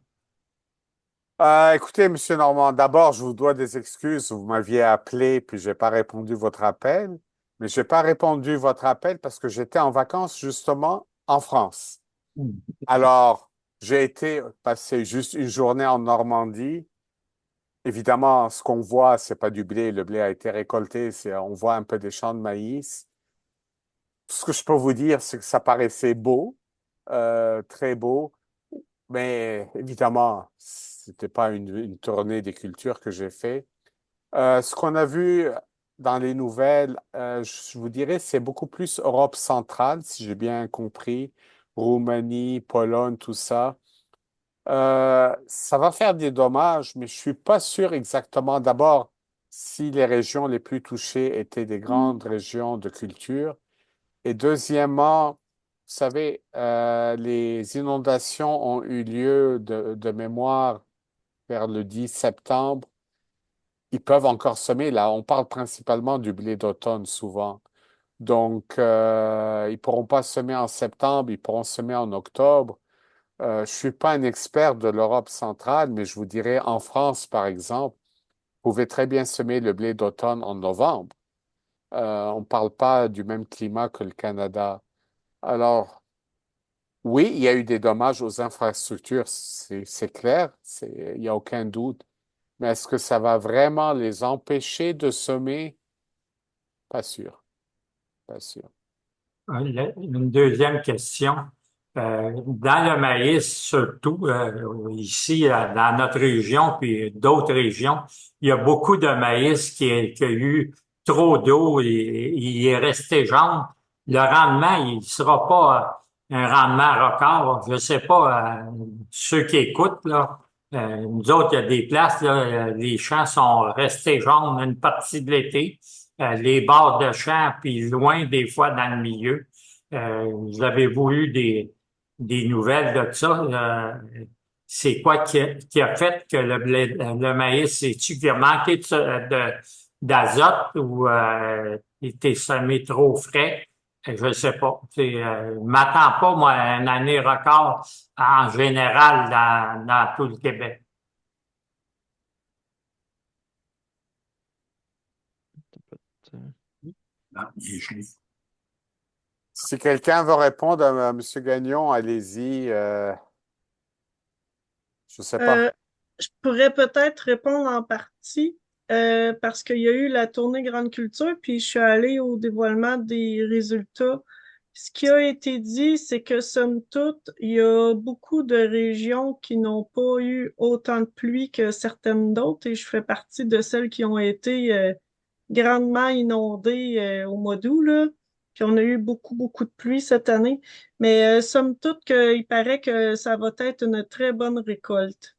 Écoutez, Monsieur Normand, d'abord, je vous dois des excuses. Vous m'aviez appelé, puis j'ai pas répondu votre appel. Mais j'ai pas répondu votre appel parce que j'étais en vacances justement en France. Alors, j'ai été passer juste une journée en Normandie. Évidemment, ce qu'on voit, c'est pas du blé. Le blé a été récolté. On voit un peu des champs de maïs. Ce que je peux vous dire, c'est que ça paraissait beau, très beau. Mais évidemment, c'était pas une tournée des cultures que j'ai fait. Ce qu'on a vu dans les nouvelles, je vous dirais, c'est beaucoup plus Europe centrale, si j'ai bien compris. Roumanie, Pologne, tout ça. Ça va faire des dommages, mais je suis pas sûr exactement. D'abord, si les régions les plus touchées étaient des grandes régions de culture. Et deuxièmement, vous savez, les inondations ont eu lieu de mémoire vers le 10 septembre. Ils peuvent encore semer. Là, on parle principalement du blé d'automne souvent. Donc, ils pourront pas semer en septembre, ils pourront semer en octobre. Je suis pas un expert de l'Europe centrale, mais je vous dirais en France, par exemple, vous pouvez très bien semer le blé d'automne en novembre. On ne parle pas du même climat que le Canada. Alors, oui, il y a eu des dommages aux infrastructures, c'est clair, il n'y a aucun doute. Mais est-ce que ça va vraiment les empêcher de semer? Pas sûr. Pas sûr. Une deuxième question. Dans le maïs, surtout ici, dans notre région, puis d'autres régions, il y a beaucoup de maïs qui a eu trop d'eau et il est resté jaune. Le rendement, il sera pas un rendement record. Je sais pas, ceux qui écoutent, là, nous autres, il y a des places, là, les champs sont restés jaunes une partie de l'été. Les bords de champs, puis loin des fois dans le milieu. Vous avez voulu des nouvelles de ça? C'est quoi qui a fait que le maïs, c'est-tu qu'il a manqué d'azote ou il était semé trop frais? Je sais pas. Je m'attends pas, moi, à une année record en général dans tout le Québec. Non, il est gelé. Si quelqu'un veut répondre à M. Gagnon, allez-y. Je sais pas. Je pourrais peut-être répondre en partie parce qu'il y a eu la tournée Grande Culture, puis je suis allée au dévoilement des résultats. Ce qui a été dit, c'est que somme toute, il y a beaucoup de régions qui n'ont pas eu autant de pluie que certaines d'autres, et je fais partie de celles qui ont été grandement inondées au mois d'août, là. Puis on a eu beaucoup, beaucoup de pluie cette année. Mais somme toute, il paraît que ça va être une très bonne récolte.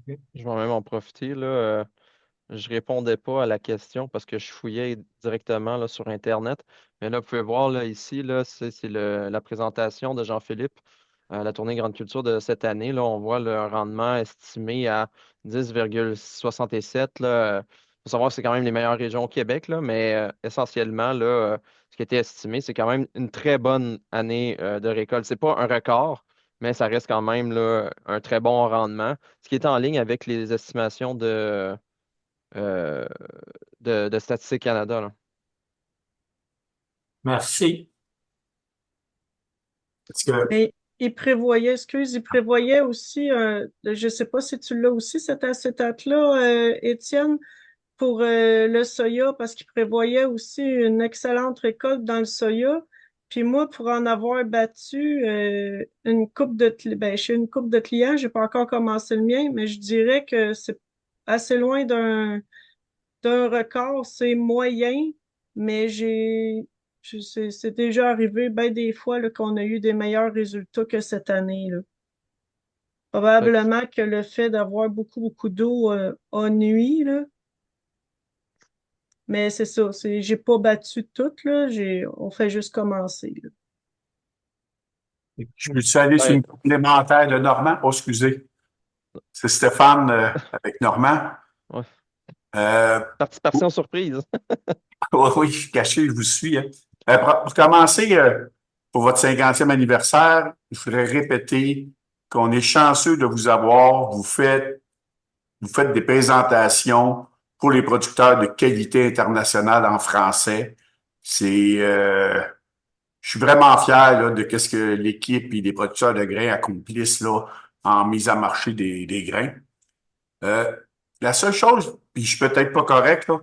Je vais même en profiter, là. Je répondais pas à la question parce que je fouillais directement là, sur Internet. Mais là, vous pouvez voir là, ici, là, c'est la présentation de Jean-Philippe, la tournée Grande Culture de cette année. Là, on voit le rendement estimé à 10,67. Il faut savoir que c'est quand même les meilleures régions au Québec, là, mais essentiellement, là, ce qui était estimé, c'est quand même une très bonne année de récolte. C'est pas un record, mais ça reste quand même là, un très bon rendement, ce qui est en ligne avec les estimations euh, de Statistique Canada, là. Merci. Est-ce que Mais il prévoyait aussi, je sais pas si tu l'as aussi, cet acétate-là, Étienne, pour le soya, parce qu'il prévoyait aussi une excellente récolte dans le soya. Puis moi, pour en avoir battu chez une coupe de clients, j'ai pas encore commencé le mien, mais je dirais que c'est assez loin d'un record, c'est moyen, mais c'est déjà arrivé bien des fois là, qu'on a eu des meilleurs résultats que cette année, là. Fait que Probablement que le fait d'avoir beaucoup, beaucoup d'eau a nui, là. Mais c'est ça, j'ai pas battu toutes, là. On fait juste commencer, là. je suis allé sur ouais, une complémentaire de Normand? Oh, excusez. C'est Stéphane avec Normand. ouais. Euh, Participation surprise. oui, oui, je suis caché, je vous suis, hein. Pour commencer, pour votre 50e anniversaire, je voudrais répéter qu'on est chanceux de vous avoir. Vous faites des présentations pour les producteurs de qualité internationale en français. Je suis vraiment fier là, de ce que l'équipe et les producteurs de grains accomplissent là en mise à marché des grains. Euh, la seule chose, puis je suis peut-être pas correct là,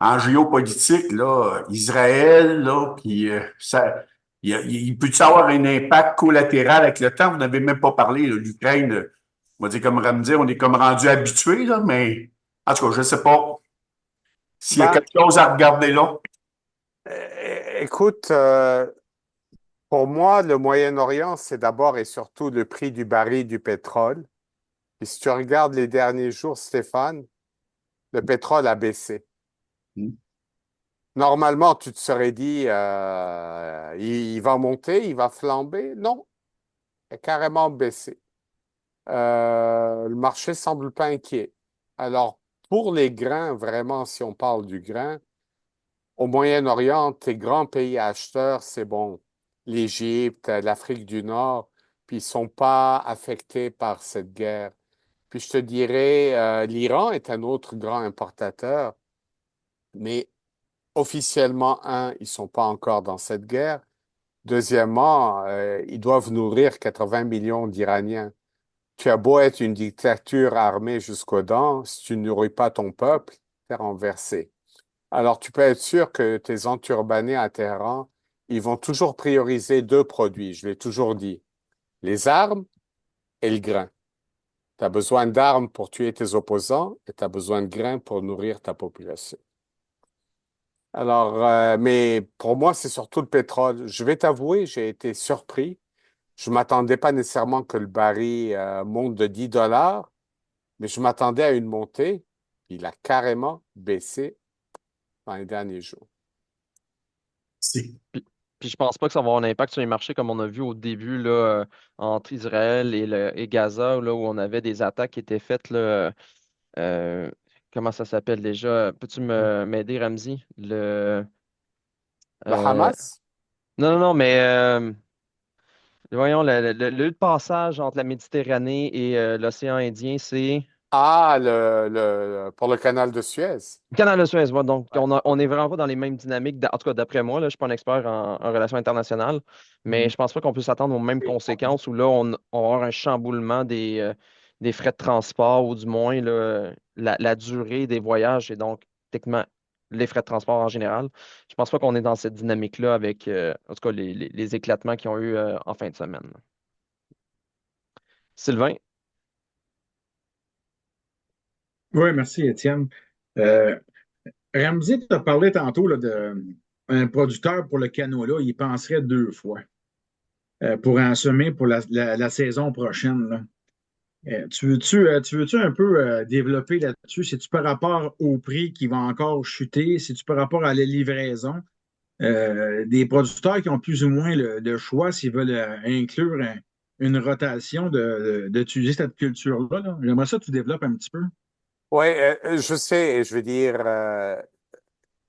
en géopolitique là, Israël là, puis il peut-y avoir un impact collatéral avec le temps. Vous n'avez même pas parlé de l'Ukraine. On va dire comme Ramdir, on est comme rendu habitué là, mais en tout cas, je sais pas s'il y a Ben, quelque chose à regarder là. écoute, pour moi, le Moyen-Orient, c'est d'abord et surtout le prix du baril du pétrole. Et si tu regardes les derniers jours, Stéphane, le pétrole a baissé. Hmm. Normalement, tu te serais dit, il va monter, il va flamber. Non, il a carrément baissé. Le marché semble pas inquiet. Alors, pour les grains, vraiment, si on parle du grain, au Moyen-Orient, tes grands pays acheteurs, c'est bon. L'Égypte, l'Afrique du Nord, puis ils sont pas affectés par cette guerre. Puis je te dirais, l'Iran est un autre grand importateur, mais officiellement, ils sont pas encore dans cette guerre. Deuxièmement, ils doivent nourrir 80 millions d'Iraniens. Tu as beau être une dictature armée jusqu'aux dents, si tu ne nourris pas ton peuple, t'es renversé. Alors, tu peux être sûr que tes enturbanés à Téhéran, ils vont toujours prioriser deux produits, je l'ai toujours dit, les armes et le grain. Tu as besoin d'armes pour tuer tes opposants et tu as besoin de grains pour nourrir ta population. Alors, mais pour moi, c'est surtout le pétrole. Je vais t'avouer, j'ai été surpris. Je m'attendais pas nécessairement que le baril monte de 10 dollars, mais je m'attendais à une montée. Il a carrément baissé dans les derniers jours. C'est Puis je pense pas que ça va avoir un impact sur les marchés comme on a vu au début là, entre Israël et Gaza, là, où on avait des attaques qui étaient faites. Là, euh, comment ça s'appelle déjà? Peux-tu m'aider, Ramzi? Le Euh, Hamas? non, non, non, mais voyons, le passage entre la Méditerranée et l'océan Indien, c'est Ah, pour le canal de Suez. le canal de Suez. Ouais, donc, Ouais. on est vraiment pas dans les mêmes dynamiques. En tout cas, d'après moi, là, je ne suis pas un expert en relations internationales, mais je pense pas qu'on peut s'attendre aux mêmes conséquences où là, on va avoir un chamboulement des frais de transport ou du moins là, la durée des voyages et donc, techniquement, les frais de transport en général. Je pense pas qu'on est dans cette dynamique-là avec, en tout cas, les éclatements qu'ils ont eu en fin de semaine. Sylvain? Oui, merci, Étienne. Euh, Ramsey, tu as parlé tantôt là, d'un producteur pour le canola, il penserait deux fois pour en semer pour la saison prochaine, là. Tu veux-tu un peu développer là-dessus? C'est-tu par rapport au prix qui va encore chuter? C'est-tu par rapport à la livraison? Des producteurs qui ont plus ou moins le choix s'ils veulent inclure une rotation d'utiliser cette culture-là, là. J'aimerais ça que tu développes un petit peu. Oui, je sais, et je veux dire,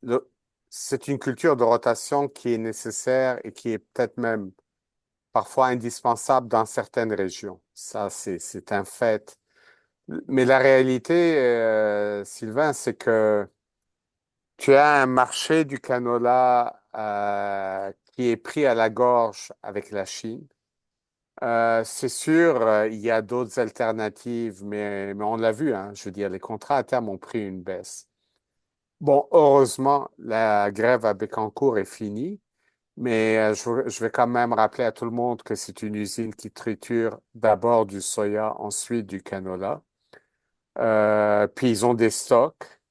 le- c'est une culture de rotation qui est nécessaire et qui est peut-être même parfois indispensable dans certaines régions. Ça, c'est un fait. Mais la réalité, Sylvain, c'est que tu as un marché du canola qui est pris à la gorge avec la Chine. C'est sûr, il y a d'autres alternatives, mais on l'a vu, hein, je veux dire, les contrats à terme ont pris une baisse. Bon, heureusement, la grève à Bécancour est finie, mais je vais quand même rappeler à tout le monde que c'est une usine qui triture d'abord du soya, ensuite du canola. Puis ils ont des stocks.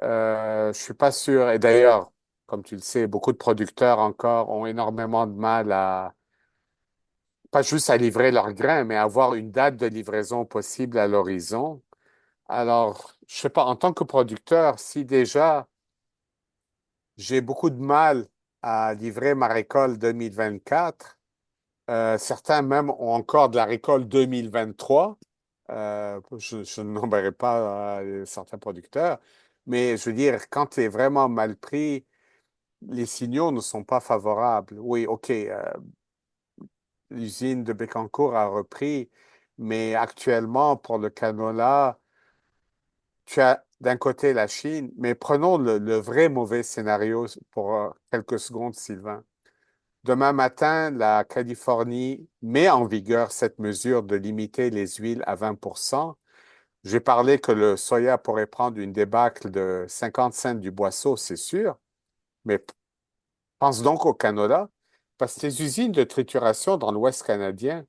Je suis pas sûr. Et d'ailleurs, comme tu le sais, beaucoup de producteurs encore ont énormément de mal à, pas juste à livrer leurs grains, mais à avoir une date de livraison possible à l'horizon. Alors, je sais pas, en tant que producteur, si déjà j'ai beaucoup de mal à livrer ma récolte 2024, certains même ont encore de la récolte 2023. Je ne nommerai pas certains producteurs, mais je veux dire, quand tu es vraiment mal pris, les signaux ne sont pas favorables. Oui, OK, l'usine de Bécancour a repris, mais actuellement, pour le canola, tu as d'un côté la Chine, mais prenons le vrai mauvais scénario pour quelques secondes, Sylvain. Demain matin, la Californie met en vigueur cette mesure de limiter les huiles à 20%. J'ai parlé que le soya pourrait prendre une débâcle de 50 cents du boisseau, c'est sûr, mais pense donc au canola, parce que les usines de trituration dans l'Ouest canadien,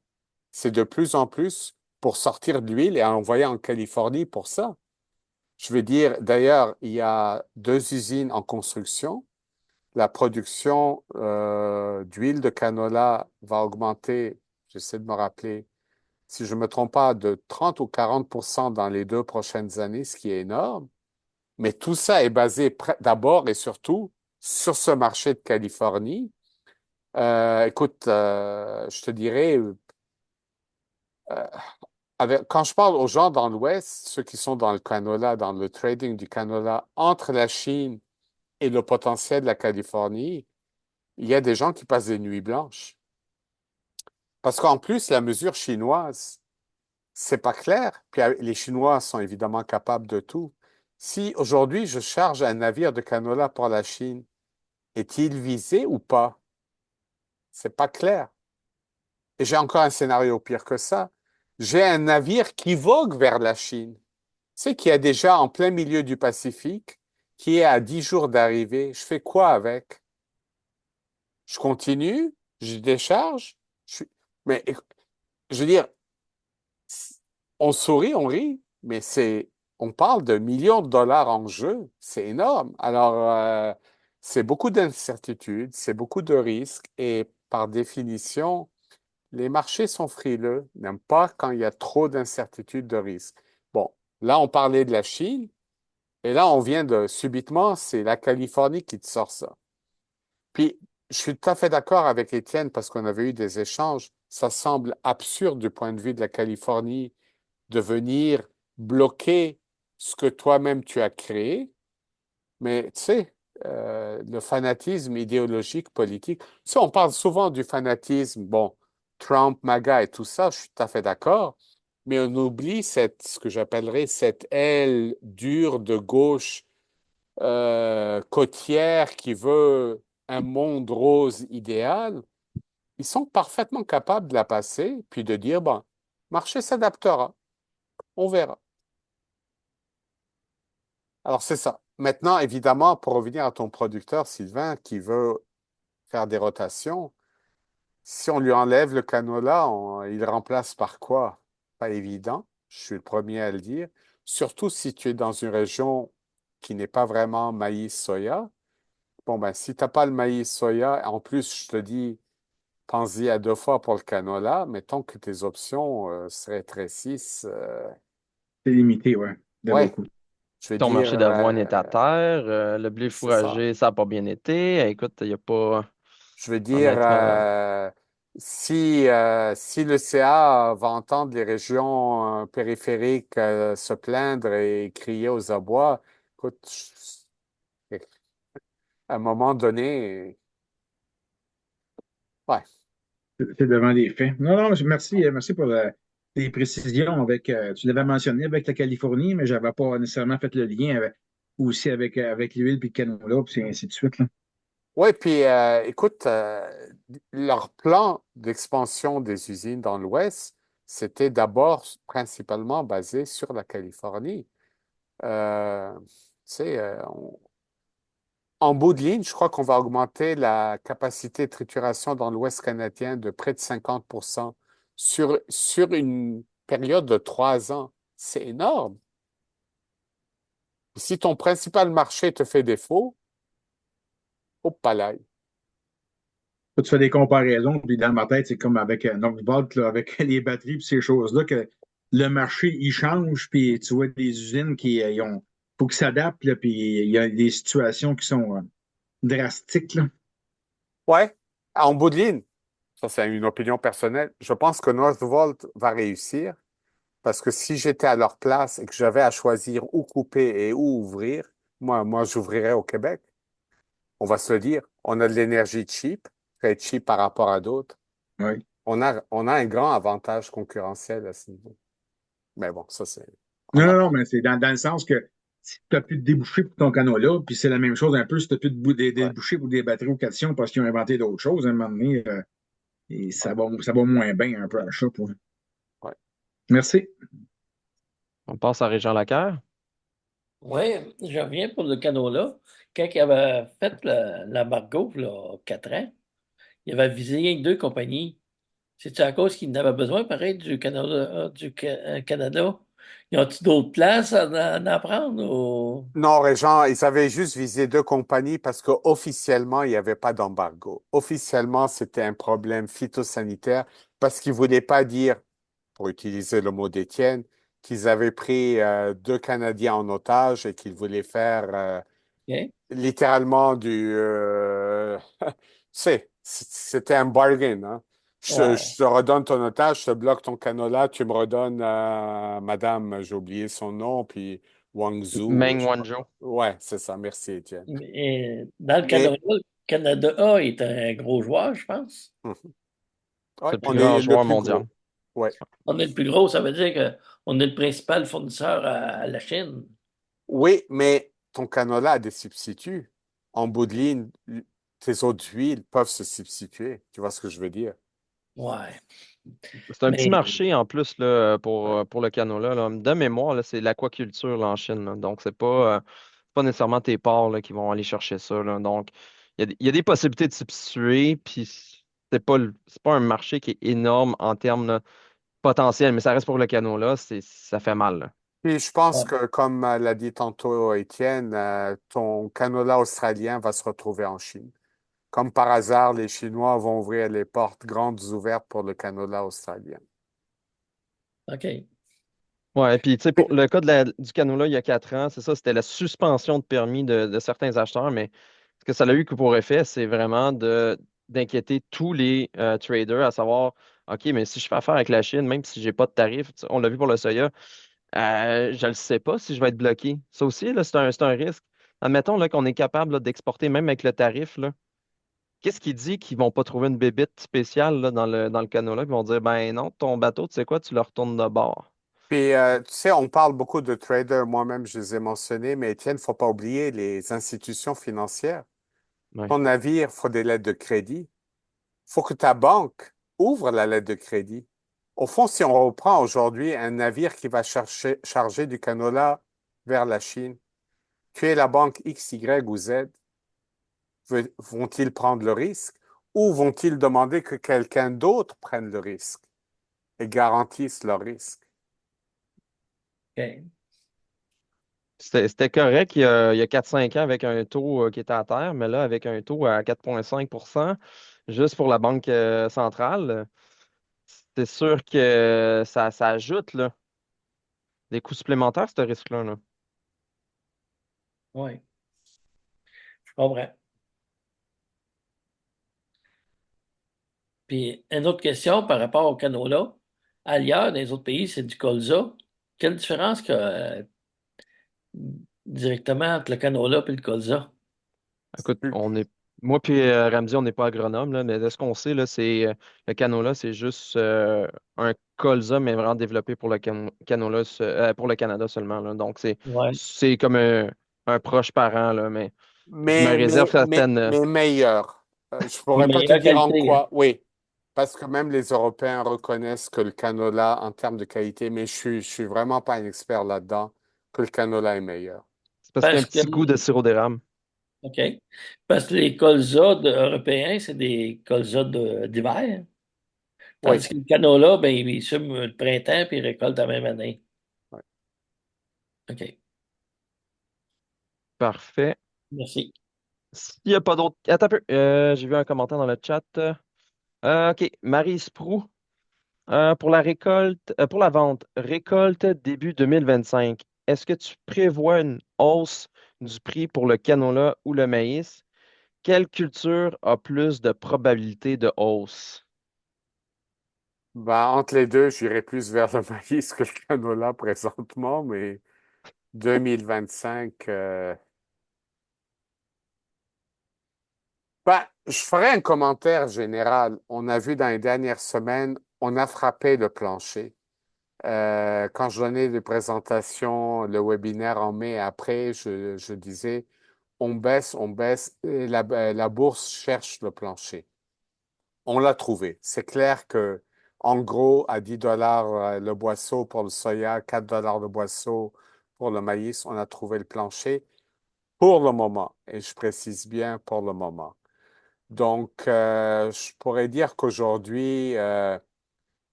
c'est de plus en plus pour sortir de l'huile et envoyer en Californie pour ça. Je veux dire, d'ailleurs, il y a deux usines en construction. La production d'huile de canola va augmenter, j'essaie de me rappeler, si je ne me trompe pas, de 30 ou 40% dans les 2 prochaines années, ce qui est énorme. Mais tout ça est basé d'abord et surtout sur ce marché de Californie. Écoute, je te dirais, euh, quand je parle aux gens dans l'Ouest, ceux qui sont dans le canola, dans le trading du canola, entre la Chine et le potentiel de la Californie, il y a des gens qui passent des nuits blanches. Parce qu'en plus, la mesure chinoise, c'est pas clair. Puis les Chinois sont évidemment capables de tout. Si aujourd'hui je charge un navire de canola pour la Chine, est-il visé ou pas? C'est pas clair. Et j'ai encore un scénario pire que ça. J'ai un navire qui vogue vers la Chine. C'est qu'il y a déjà en plein milieu du Pacifique, qui est à 10 jours d'arrivée. Je fais quoi avec? Je continue? Je décharge? Mais je veux dire, on sourit, on rit, mais on parle de millions de dollars en jeu. C'est énorme. Alors, c'est beaucoup d'incertitudes, c'est beaucoup de risques et par définition, les marchés sont frileux, n'aiment pas quand il y a trop d'incertitudes, de risques. Bon, là, on parlait de la Chine et là, on vient subitement, c'est la Californie qui te sort ça. Puis, je suis tout à fait d'accord avec Étienne parce qu'on avait eu des échanges. Ça semble absurde du point de vue de la Californie de venir bloquer ce que toi-même tu as créé. Mais tu sais, le fanatisme idéologique, politique, tu sais, on parle souvent du fanatisme, bon, Trump, MAGA et tout ça, je suis tout à fait d'accord, mais on oublie ce que j'appellerais cette aile dure de gauche côtière qui veut un monde rose idéal. Ils sont parfaitement capables de la passer, puis de dire, bon, marché s'adaptera, on verra. Alors, c'est ça. Maintenant, évidemment, pour revenir à ton producteur, Sylvain, qui veut faire des rotations, si on lui enlève le canola, il remplace par quoi? Pas évident, je suis le premier à le dire. Surtout si tu es dans une région qui n'est pas vraiment maïs-soya. Bon, ben, si tu n'as pas le maïs-soya, en plus, je te dis, pense-y à 2 fois pour le canola. Mettons que tes options se rétrécissent. C'est limité, ouais, de Ouais, beaucoup. je veux Ton dire, marché d'avoine est à terre. Le blé c'est ça. fourragé, ça n'a pas bien été. Écoute, il n'y a pas, Je veux dire, honnêtement. si le CA va entendre les régions périphériques se plaindre et crier aux abois, écoute, à un moment donné, ouais, C'est devant les faits. Non, non, merci pour les précisions avec, tu l'avais mentionné avec la Californie, mais j'avais pas nécessairement fait le lien aussi avec l'huile puis le canola, puis ainsi de suite, là. ouais, puis écoute, leur plan d'expansion des usines dans l'Ouest, c'était d'abord principalement basé sur la Californie. Tu sais, en bout de ligne, je crois qu'on va augmenter la capacité de trituration dans l'Ouest canadien de près de 50% sur une période de 3 ans. C'est énorme. Si ton principal marché te fait défaut, hop là. Là, tu fais des comparaisons, puis dans ma tête, c'est comme avec Northvolt, là, avec les batteries puis ces choses-là, que le marché, il change, puis tu vois des usines qui faut qu'ils s'adaptent, là, puis il y a des situations qui sont drastiques, là. Ouais, en bout de ligne, ça c'est une opinion personnelle, je pense que Northvolt va réussir parce que si j'étais à leur place et que j'avais à choisir où couper et où ouvrir, moi j'ouvrirais au Québec. On va se le dire, on a de l'énergie cheap, très cheap par rapport à d'autres. Oui. On a un grand avantage concurrentiel à ce niveau. Mais bon, ça c'est Non, en non, non, apparence. mais c'est dans le sens que si tu n'as plus de débouchés pour ton canot-là, puis c'est la même chose un peu si tu n'as plus des Ouais, débouchés pour des batteries au cation parce qu'ils ont inventé d'autres choses, à un moment donné, et ouais, ça va moins bien un peu à l'achat pour. ouais. Merci. On passe à Régent Lacquer. Oui, je reviens pour le canola. Quand il avait fait l'embargo, là, 4 ans, il avait visé rien que 2 compagnies. C'est-tu à cause qu'il n'avait besoin, pareil, du Canada, Canada? Ils ont-ils d'autres places à en prendre? Ou... Non, Régent, ils avaient juste visé 2 compagnies parce qu'officiellement, il n'y avait pas d'embargo. Officiellement, c'était un problème phytosanitaire parce qu'ils ne voulaient pas dire, pour utiliser le mot d'Étienne, qu'ils avaient pris 2 Canadiens en otage et qu'ils voulaient faire OK? littéralement tu sais, c'était un bargain, hein. Ouais. Je te redonne ton otage, je te bloque ton canola, tu me redonnes Madame, j'ai oublié son nom, puis Wangzhou, Meng je sais pas Wanzhou. quoi. Ouais, c'est ça, merci Étienne. Mais dans le Mais Canada, le Canada est un gros joueur, je pense. mhm, C'est ouais, le plus on grand est le joueur plus mondial. gros. Ouais. On est le plus gros, ça veut dire qu'on est le principal fournisseur à la Chine. Oui, mais ton canola a des substituts. En bout de ligne, tes autres huiles peuvent se substituer. Tu vois ce que je veux dire? Ouais. C'est un petit Mais marché en plus là, Ouais. pour le canola, là. De mémoire, là, c'est l'aquaculture là, en Chine, là. Donc, c'est pas pas nécessairement tes ports là, qui vont aller chercher ça, là. Donc, il y a des possibilités de substituer, puis c'est pas un marché qui est énorme en termes là, potentiels, mais ça reste pour le canola, ça fait mal, là. Puis je pense Ouais. que, comme l'a dit tantôt Étienne, ton canola australien va se retrouver en Chine. Comme par hasard, les Chinois vont ouvrir les portes grandes ouvertes pour le canola australien. OK. Ouais, puis tu sais, Oui. pour le cas du canola il y a 4 ans, c'est ça, c'était la suspension de permis de certains acheteurs, mais ce que ça a eu que pour effet, c'est vraiment d'inquiéter tous les traders à savoir, OK, mais si je fais affaire avec la Chine, même si j'ai pas de tarif, tu sais, on l'a vu pour le soya, je ne sais pas si je vais être bloqué. Ça aussi, là, c'est un risque. Admettons là, qu'on est capable là, d'exporter même avec le tarif, là. Qu'est-ce qui dit qu'ils vont pas trouver une bébite spéciale là, dans le canola, ils vont dire, ben non, ton bateau, tu sais quoi, tu le retournes de bord. Puis, tu sais, on parle beaucoup de traders, moi-même, je les ai mentionnés, mais Étienne, faut pas oublier les institutions financières. Ouais. Ton navire, faut des lettres de crédit. Faut que ta banque ouvre la lettre de crédit. Au fond, si on reprend aujourd'hui un navire qui va charger du canola vers la Chine, tu es la banque X, Y ou Z, vont-ils prendre le risque ou vont-ils demander que quelqu'un d'autre prenne le risque et garantisse leur risque? OK. C'était correct il y a 4-5 ans avec un taux qui était à terre, mais là, avec un taux à 4,5 juste pour la Banque centrale, c'est sûr que ça ajoute là, des coûts supplémentaires, ce risque-là, là. Oui, je comprends. Puis, une autre question par rapport au canola. Ailleurs, dans les autres pays, c'est du colza. Quelle différence qu'il y a directement entre le canola et le colza? Écoute, moi puis Ramsey, on n'est pas agronome, là, mais de ce qu'on sait, là, le canola, c'est juste un colza, mais vraiment développé pour le canola, pour le Canada seulement, là. Donc, Oui. c'est comme un proche parent, là, mais je me Mais, réserve mais, mais, certaines. mais meilleur. Je Une pourrais pas te meilleure dire en qualité, hein? quoi. Oui, parce que même les Européens reconnaissent que le canola, en termes de qualité, mais je suis vraiment pas un expert là-dedans, que le canola est meilleur. C'est parce qu'il y a un Parce que, petit goût de sirop d'érable. OK. Parce que les colzas européens, c'est des colzas d'hiver. Oui. Tandis que le canola, ben, il sume le printemps puis il récolte la même année. Ouais. OK. Parfait. Merci. S'il n'y a pas d'autres. Attends un peu. J'ai vu un commentaire dans le chat. OK. Marie Sprou, pour la récolte, pour la vente, récolte début 2025. Est-ce que tu prévois une hausse du prix pour le canola ou le maïs? Quelle culture a plus de probabilité de hausse? Ben, entre les deux, j'irais plus vers le maïs que le canola présentement, mais 2025. Ben, je ferai un commentaire général. On a vu dans les dernières semaines, on a frappé le plancher. Quand je donnais des présentations, le webinaire en mai, après, je disais, on baisse, et la bourse cherche le plancher. On l'a trouvé. C'est clair que, en gros, à 10 dollars le boisseau pour le soya, 4 dollars le boisseau pour le maïs, on a trouvé le plancher pour le moment. Et je précise bien pour le moment. Donc, je pourrais dire qu'aujourd'hui,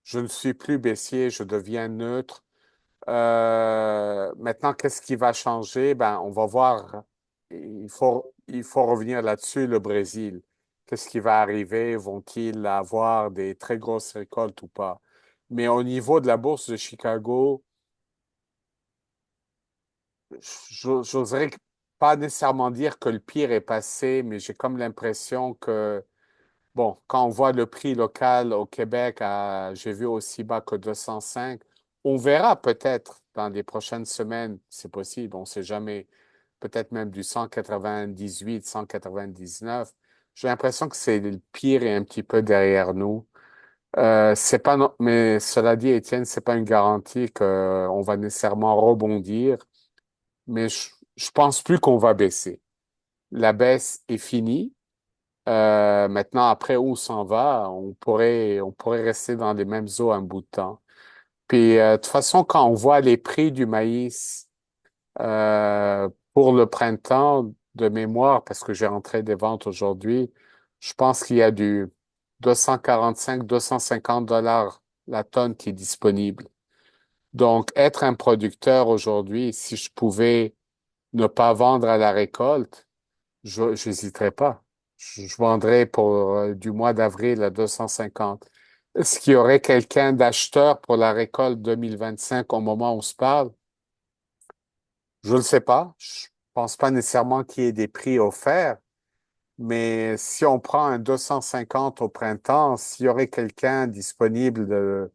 je ne suis plus baissier, je deviens neutre. Maintenant, qu'est-ce qui va changer? Ben, on va voir. Il faut revenir là-dessus, le Brésil. Qu'est-ce qui va arriver? Vont-ils avoir des très grosses récoltes ou pas? Mais au niveau de la bourse de Chicago, j'oserais pas nécessairement dire que le pire est passé, mais j'ai comme l'impression que, bon, quand on voit le prix local au Québec, j'ai vu aussi bas que 205, on verra peut-être dans les prochaines semaines, c'est possible, on ne sait jamais, peut-être même du 198, 199. J'ai l'impression que c'est le pire est un petit peu derrière nous. C'est pas mais cela dit, Étienne, c'est pas une garantie qu'on va nécessairement rebondir, mais je pense plus qu'on va baisser. La baisse est finie. Maintenant, après où on s'en va, on pourrait rester dans les mêmes eaux un bout de temps. Puis, de toute façon, quand on voit les prix du maïs, Pour le printemps, de mémoire, parce que j'ai rentré des ventes aujourd'hui, je pense qu'il y a du 245, 250 dollars la tonne qui est disponible. Donc, être un producteur aujourd'hui, si je pouvais ne pas vendre à la récolte, je n'hésiterais pas. Je vendrais pour du mois d'avril à 250. Est-ce qu'il y aurait quelqu'un d'acheteur pour la récolte 2025 au moment où on se parle? Je ne le sais pas. Je pense pas nécessairement qu'il y ait des prix offerts, mais si on prend un 250 au printemps, s'il y aurait quelqu'un disponible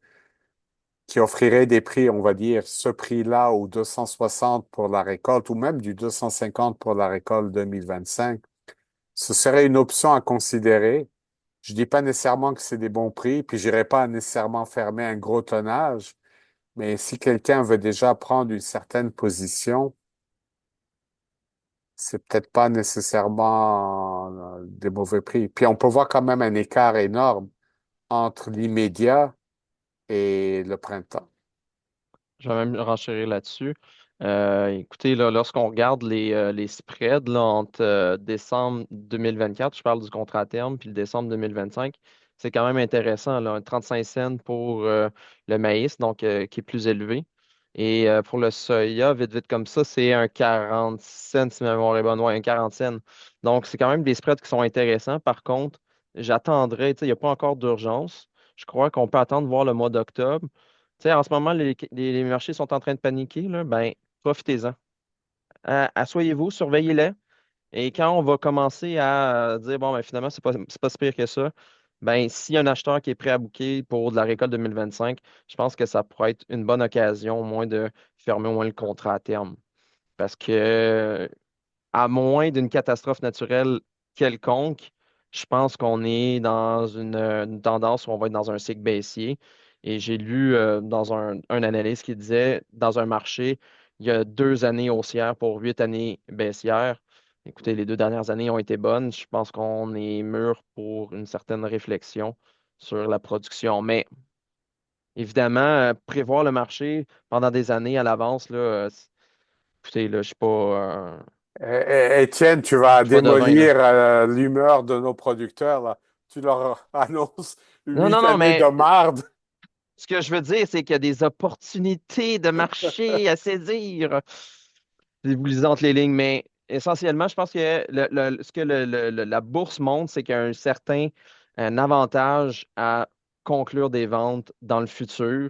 qui offrirait des prix, on va dire, ce prix-là ou 260 pour la récolte, ou même du 250 pour la récolte 2025, ce serait une option à considérer. Je dis pas nécessairement que c'est des bons prix, puis j'irai pas nécessairement fermer un gros tonnage, mais si quelqu'un veut déjà prendre une certaine position, c'est peut-être pas nécessairement des mauvais prix. Puis on peut voir quand même un écart énorme entre l'immédiat et le printemps. Je vais même renchérir là-dessus. Écoutez, là, lorsqu'on regarde les spreads là, entre décembre 2024, je parle du contrat à terme, puis le décembre 2025, c'est quand même intéressant, là, un 35 cents pour le maïs, donc qui est plus élevé. Et pour le soya, vite, vite comme ça, c'est un 40 cents, si ma mémoire est bonne, ouais, un 40 cents. Donc, c'est quand même des spreads qui sont intéressants. Par contre, j'attendrai, tu sais, il n'y a pas encore d'urgence. Je crois qu'on peut attendre voir le mois d'octobre. Tu sais, en ce moment, les marchés sont en train de paniquer, là, ben, profitez-en. Asseyez-vous, surveillez-les. Et quand on va commencer à dire, bon, ben, finalement, c'est pas si pire que ça, ben, s'il y a un acheteur qui est prêt à booker pour de la récolte 2025, je pense que ça pourrait être une bonne occasion, au moins, de fermer au moins le contrat à terme. Parce que à moins d'une catastrophe naturelle quelconque, je pense qu'on est dans une tendance où on va être dans un cycle baissier. Et j'ai lu dans un analyste qui disait, dans un marché, il y a 2 années haussières pour 8 années baissières. Écoutez, les 2 dernières années ont été bonnes. Je pense qu'on est mûr pour une certaine réflexion sur la production. Mais évidemment, prévoir le marché pendant des années à l'avance, là, écoutez, là, je suis pas, Étienne, tu vas je suis pas devin, là. démolir l'humeur de nos producteurs, là. Tu leur annonces Non, non, huit non, années de mais marde. ce que je veux dire, c'est qu'il y a des opportunités de marché à saisir. Si vous lisez entre les lignes, mais essentiellement, je pense que ce que la bourse montre, c'est qu'il y a un avantage à conclure des ventes dans le futur.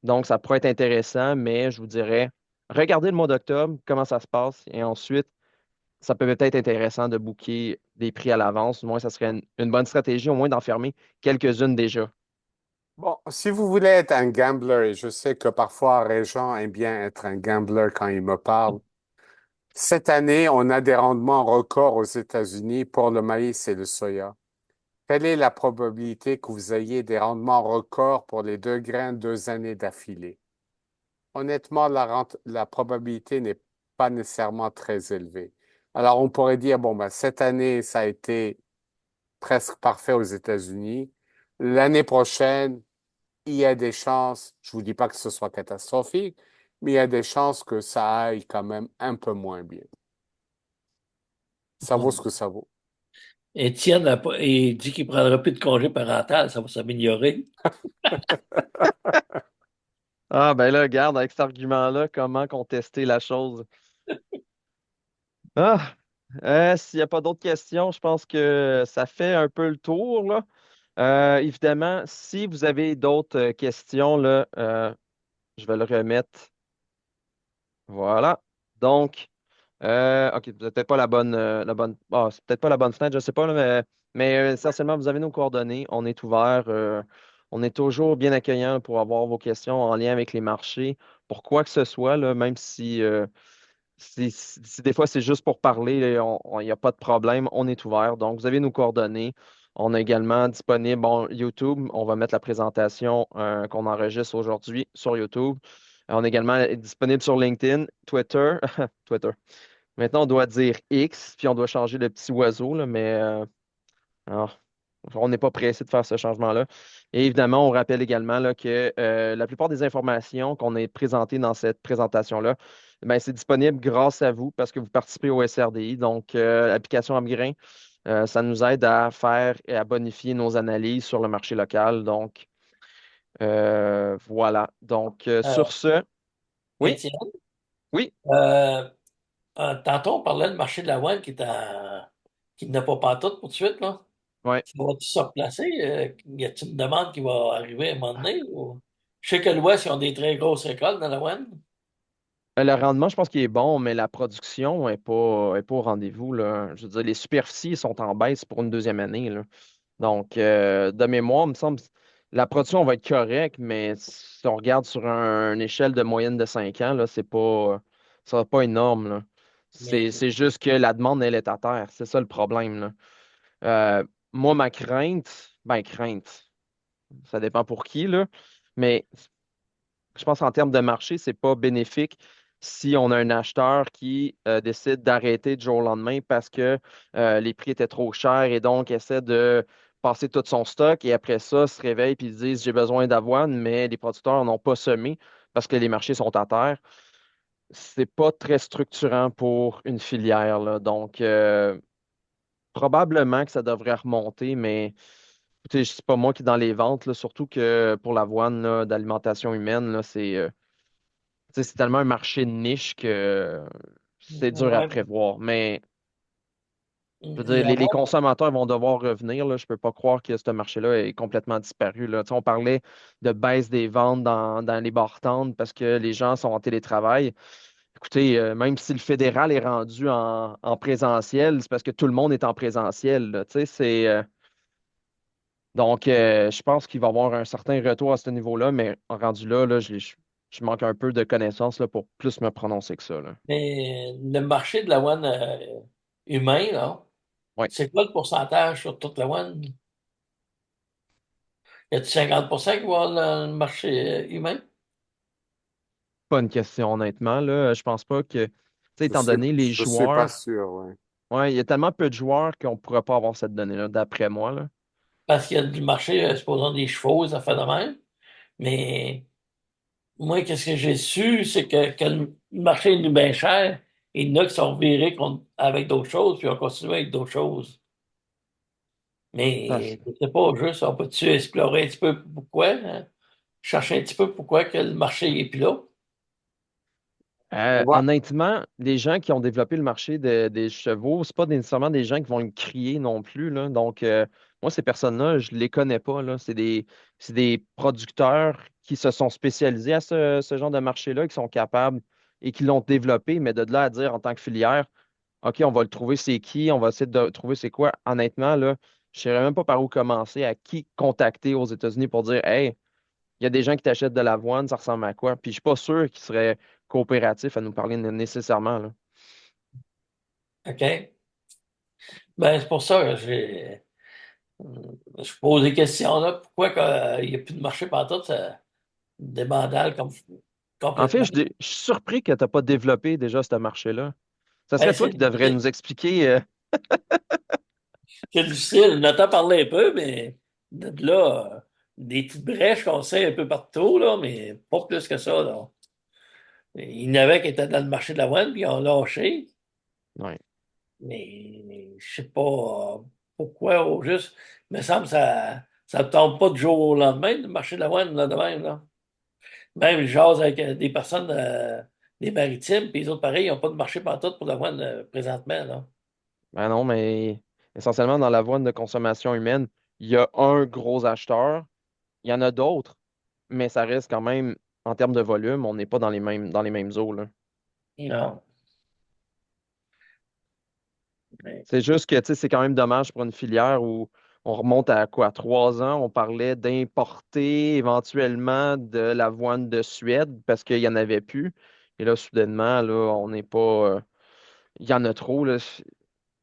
Donc, ça pourrait être intéressant, mais je vous dirais, regardez le mois d'octobre, comment ça se passe, et ensuite, ça peut être intéressant de booker des prix à l'avance. Au moins, ça serait une bonne stratégie, au moins d'enfermer quelques-unes déjà. Bon, si vous voulez être un gambler, et je sais que parfois Régent aime bien être un gambler quand il me parle, cette année, on a des rendements records aux États-Unis pour le maïs et le soya. Quelle est la probabilité que vous ayez des rendements records pour les deux grains 2 années d'affilée? Honnêtement, la probabilité n'est pas nécessairement très élevée. Alors, on pourrait dire, bon, ben, cette année, ça a été presque parfait aux États-Unis. L'année prochaine, il y a des chances, je vous dis pas que ce soit catastrophique, mais il y a des chances que ça aille quand même un peu moins bien. Ça vaut ce que ça vaut. Étienne il dit qu'il ne prendra plus de congé parental, ça va s'améliorer. Ah, ben là, regarde, avec cet argument-là, comment contester la chose? Ah, s'il n'y a pas d'autres questions, je pense que ça fait un peu le tour, là. Évidemment, si vous avez d'autres questions, là, je vais le remettre. Voilà. Donc, OK, c'est peut-être pas c'est peut-être pas la bonne fenêtre, je sais pas, là, mais essentiellement, vous avez nos coordonnées. On est ouvert. On est toujours bien accueillant pour avoir vos questions en lien avec les marchés, pour quoi que ce soit, là, même si des fois c'est juste pour parler, il n'y a pas de problème, on est ouvert. Donc, vous avez nos coordonnées. On a également disponible YouTube. On va mettre la présentation qu'on enregistre aujourd'hui sur YouTube. On est également disponible sur LinkedIn, Twitter, Twitter. Maintenant, on doit dire X, puis on doit changer le petit oiseau, là, mais alors, on n'est pas pressé de faire ce changement-là. Et évidemment, on rappelle également là, que la plupart des informations qu'on a présentées dans cette présentation-là, ben, c'est disponible grâce à vous parce que vous participez au SRDI. Donc, application Upgrain, ça nous aide à faire et à bonifier nos analyses sur le marché local. Donc, voilà. Donc, Euh, sur ce, oui, Étienne, oui. euh, tantôt, on parlait du marché de la wine qui n'a pas pantoute pour tout de suite, là. Ouais. Ça va-tu se replacer? Y a-t-il une demande qui va arriver à un moment donné? Je sais que l'Ouest, ils ont des très grosses récoltes dans la wine. Le rendement, je pense qu'il est bon, mais la production n'est pas au rendez-vous, là. Je veux dire, les superficies sont en baisse pour une deuxième année, là. Donc, de mémoire, il me semble, la production va être correcte, mais si on regarde sur une échelle de moyenne de 5 ans, là, ça va pas énorme, là. Mais, C'est juste que la demande, elle est à terre. C'est ça le problème, là. Moi, ma crainte, ça dépend pour qui, là, mais je pense qu'en termes de marché, c'est pas bénéfique si on a un acheteur qui décide d'arrêter du jour au lendemain parce que les prix étaient trop chers et donc essaie de passer tout son stock et après ça se réveille et se disent j'ai besoin d'avoine, mais les producteurs n'ont pas semé parce que les marchés sont à terre. C'est pas très structurant pour une filière, là. Donc, probablement que ça devrait remonter, mais écoutez, c'est pas moi qui est dans les ventes, là, surtout que pour l'avoine là, d'alimentation humaine, là, tu sais, c'est tellement un marché de niche que c'est dur à ouais, prévoir. Mais je veux dire, la les wine, consommateurs vont devoir revenir. Là. Je ne peux pas croire que ce marché-là est complètement disparu. Là. Tu sais, on parlait de baisse des ventes dans les bars-tentes parce que les gens sont en télétravail. Écoutez, même si le fédéral est rendu en présentiel, c'est parce que tout le monde est en présentiel. Là. Tu sais, donc, je pense qu'il va y avoir un certain retour à ce niveau-là, mais rendu là, je manque un peu de connaissances là, pour plus me prononcer que ça. Là. mais le marché de la wine humain, là, Ouais. c'est quoi le pourcentage sur toute la wine? Y a-t-il 50% qui va dans le marché humain? Pas une question, honnêtement. Là. Je pense pas que, tu sais, Je étant suis, donné les je suis pas joueurs, sûr, ouais. ouais, il y a tellement peu de joueurs qu'on ne pourra pas avoir cette donnée-là, d'après moi. Là. Parce qu'il y a du marché, supposons des chevaux, ça fait de même. Mais moi, qu'est-ce que j'ai su, c'est que le marché est bien cher et il y en a qui sont virés avec d'autres choses, puis on continue avec d'autres choses. Ça, Mais je sais pas, juste, on peut-tu explorer un petit peu pourquoi, hein? Chercher un petit peu pourquoi que le marché est plus là? On va, Honnêtement, les gens qui ont développé le marché des chevaux, c'est pas nécessairement des gens qui vont le crier non plus. Là. Donc, moi, ces personnes-là, je les connais pas. Là. C'est des producteurs qui se sont spécialisés à ce genre de marché-là, qui sont capables et qui l'ont développé, mais de là à dire en tant que filière, OK, on va le trouver, c'est qui, on va essayer de trouver c'est quoi. Honnêtement, là, je ne saurais même pas par où commencer, à qui contacter aux États-Unis pour dire, hey, il y a des gens qui t'achètent de l'avoine, ça ressemble à quoi? Puis je suis pas sûr qu'ils seraient coopératifs à nous parler nécessairement, là. OK? Ben, c'est pour ça que je pose des questions là. Pourquoi il n'y a plus de marché partout, ça débandale comme En fait, complètement. je suis surpris que tu n'as pas développé déjà ce marché-là. Ça Ben, serait toi qui devrais nous expliquer. c'est difficile. On entend parler un peu, mais de là, des petites brèches qu'on sait un peu partout, là, mais pas plus que ça, là. Il y en avait qui étaient dans le marché de la wine, puis ils ont lâché, Ouais. mais je sais pas pourquoi, au juste. Il me semble que ça ne tombe pas du jour au lendemain, le marché de la wine, là, de même, là. Même, je jase avec des personnes des maritimes, puis les autres, pareil, ils n'ont pas de marché pantoute pour la wine présentement, là. Ben non, mais essentiellement, dans l'avoine de consommation humaine, il y a un gros acheteur. Il y en a d'autres, mais ça reste quand même, en termes de volume, on n'est pas dans les mêmes eaux, là. Non. Mais, C'est juste que, tu sais, c'est quand même dommage pour une filière où on remonte à quoi, 3 ans, on parlait d'importer éventuellement de l'avoine de Suède parce qu'il n'y en avait plus. Et là, soudainement, là, on n'est pas. Il y en a trop, là.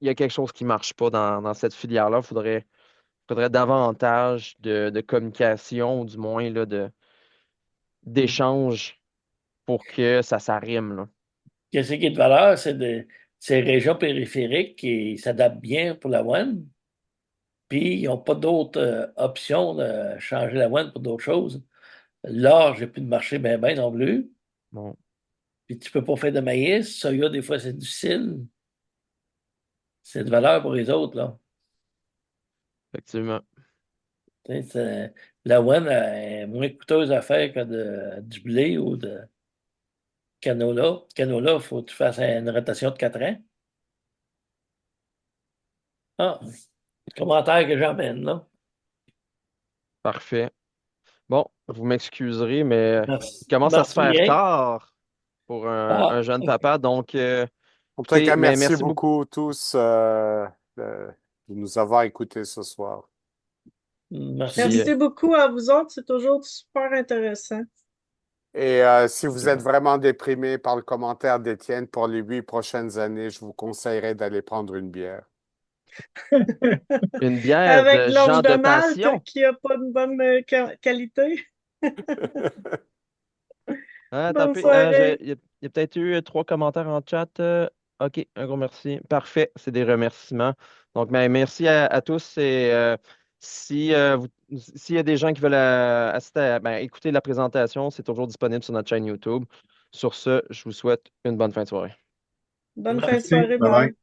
Il y a quelque chose qui ne marche pas dans cette filière-là. Il faudrait davantage de communication, ou du moins là, d'échange pour que ça s'arrime, là. qu'est-ce qui est de valeur, c'est ces régions périphériques qui s'adaptent bien pour la wine. puis ils n'ont pas d'autres options de changer l'avoine pour d'autres choses. L'orge, j'ai plus de marché ben non plus. Bon, Puis tu peux pas faire de maïs. Soya, des fois, c'est difficile. C'est de valeur pour les autres, là. effectivement. Tu sais, l'avoine est moins coûteuse à faire que du blé ou de canola. Canola, il faut que tu fasses une rotation de 4 ans. Ah, commentaire que j'emmène, là. Parfait. Bon, vous m'excuserez, mais il Merci. commence à se Merci faire bien. tard pour un Ah, jeune papa. Donc, En tout écoutez, cas, mais merci merci beaucoup. beaucoup tous de nous avoir écoutés ce soir. merci. Puis, Merci beaucoup à vous autres, c'est toujours super intéressant. Et si vous êtes vraiment déprimé par le commentaire d'Étienne pour les 8 prochaines années, je vous conseillerais d'aller prendre une bière. une bière Avec de de l'orge Jean de de Malte Passion. qui n'a pas une bonne qualité. Ah, Bonne tapez. soirée. Il y a peut-être eu 3 commentaires en chat. OK, un gros merci. Parfait, c'est des remerciements. Donc, ben, merci à tous. Et si, s'il y a des gens qui veulent écouter la présentation, c'est toujours disponible sur notre chaîne YouTube. Sur ce, je vous souhaite une bonne fin de soirée. Bonne fin de Merci. soirée, Bye bye. bye.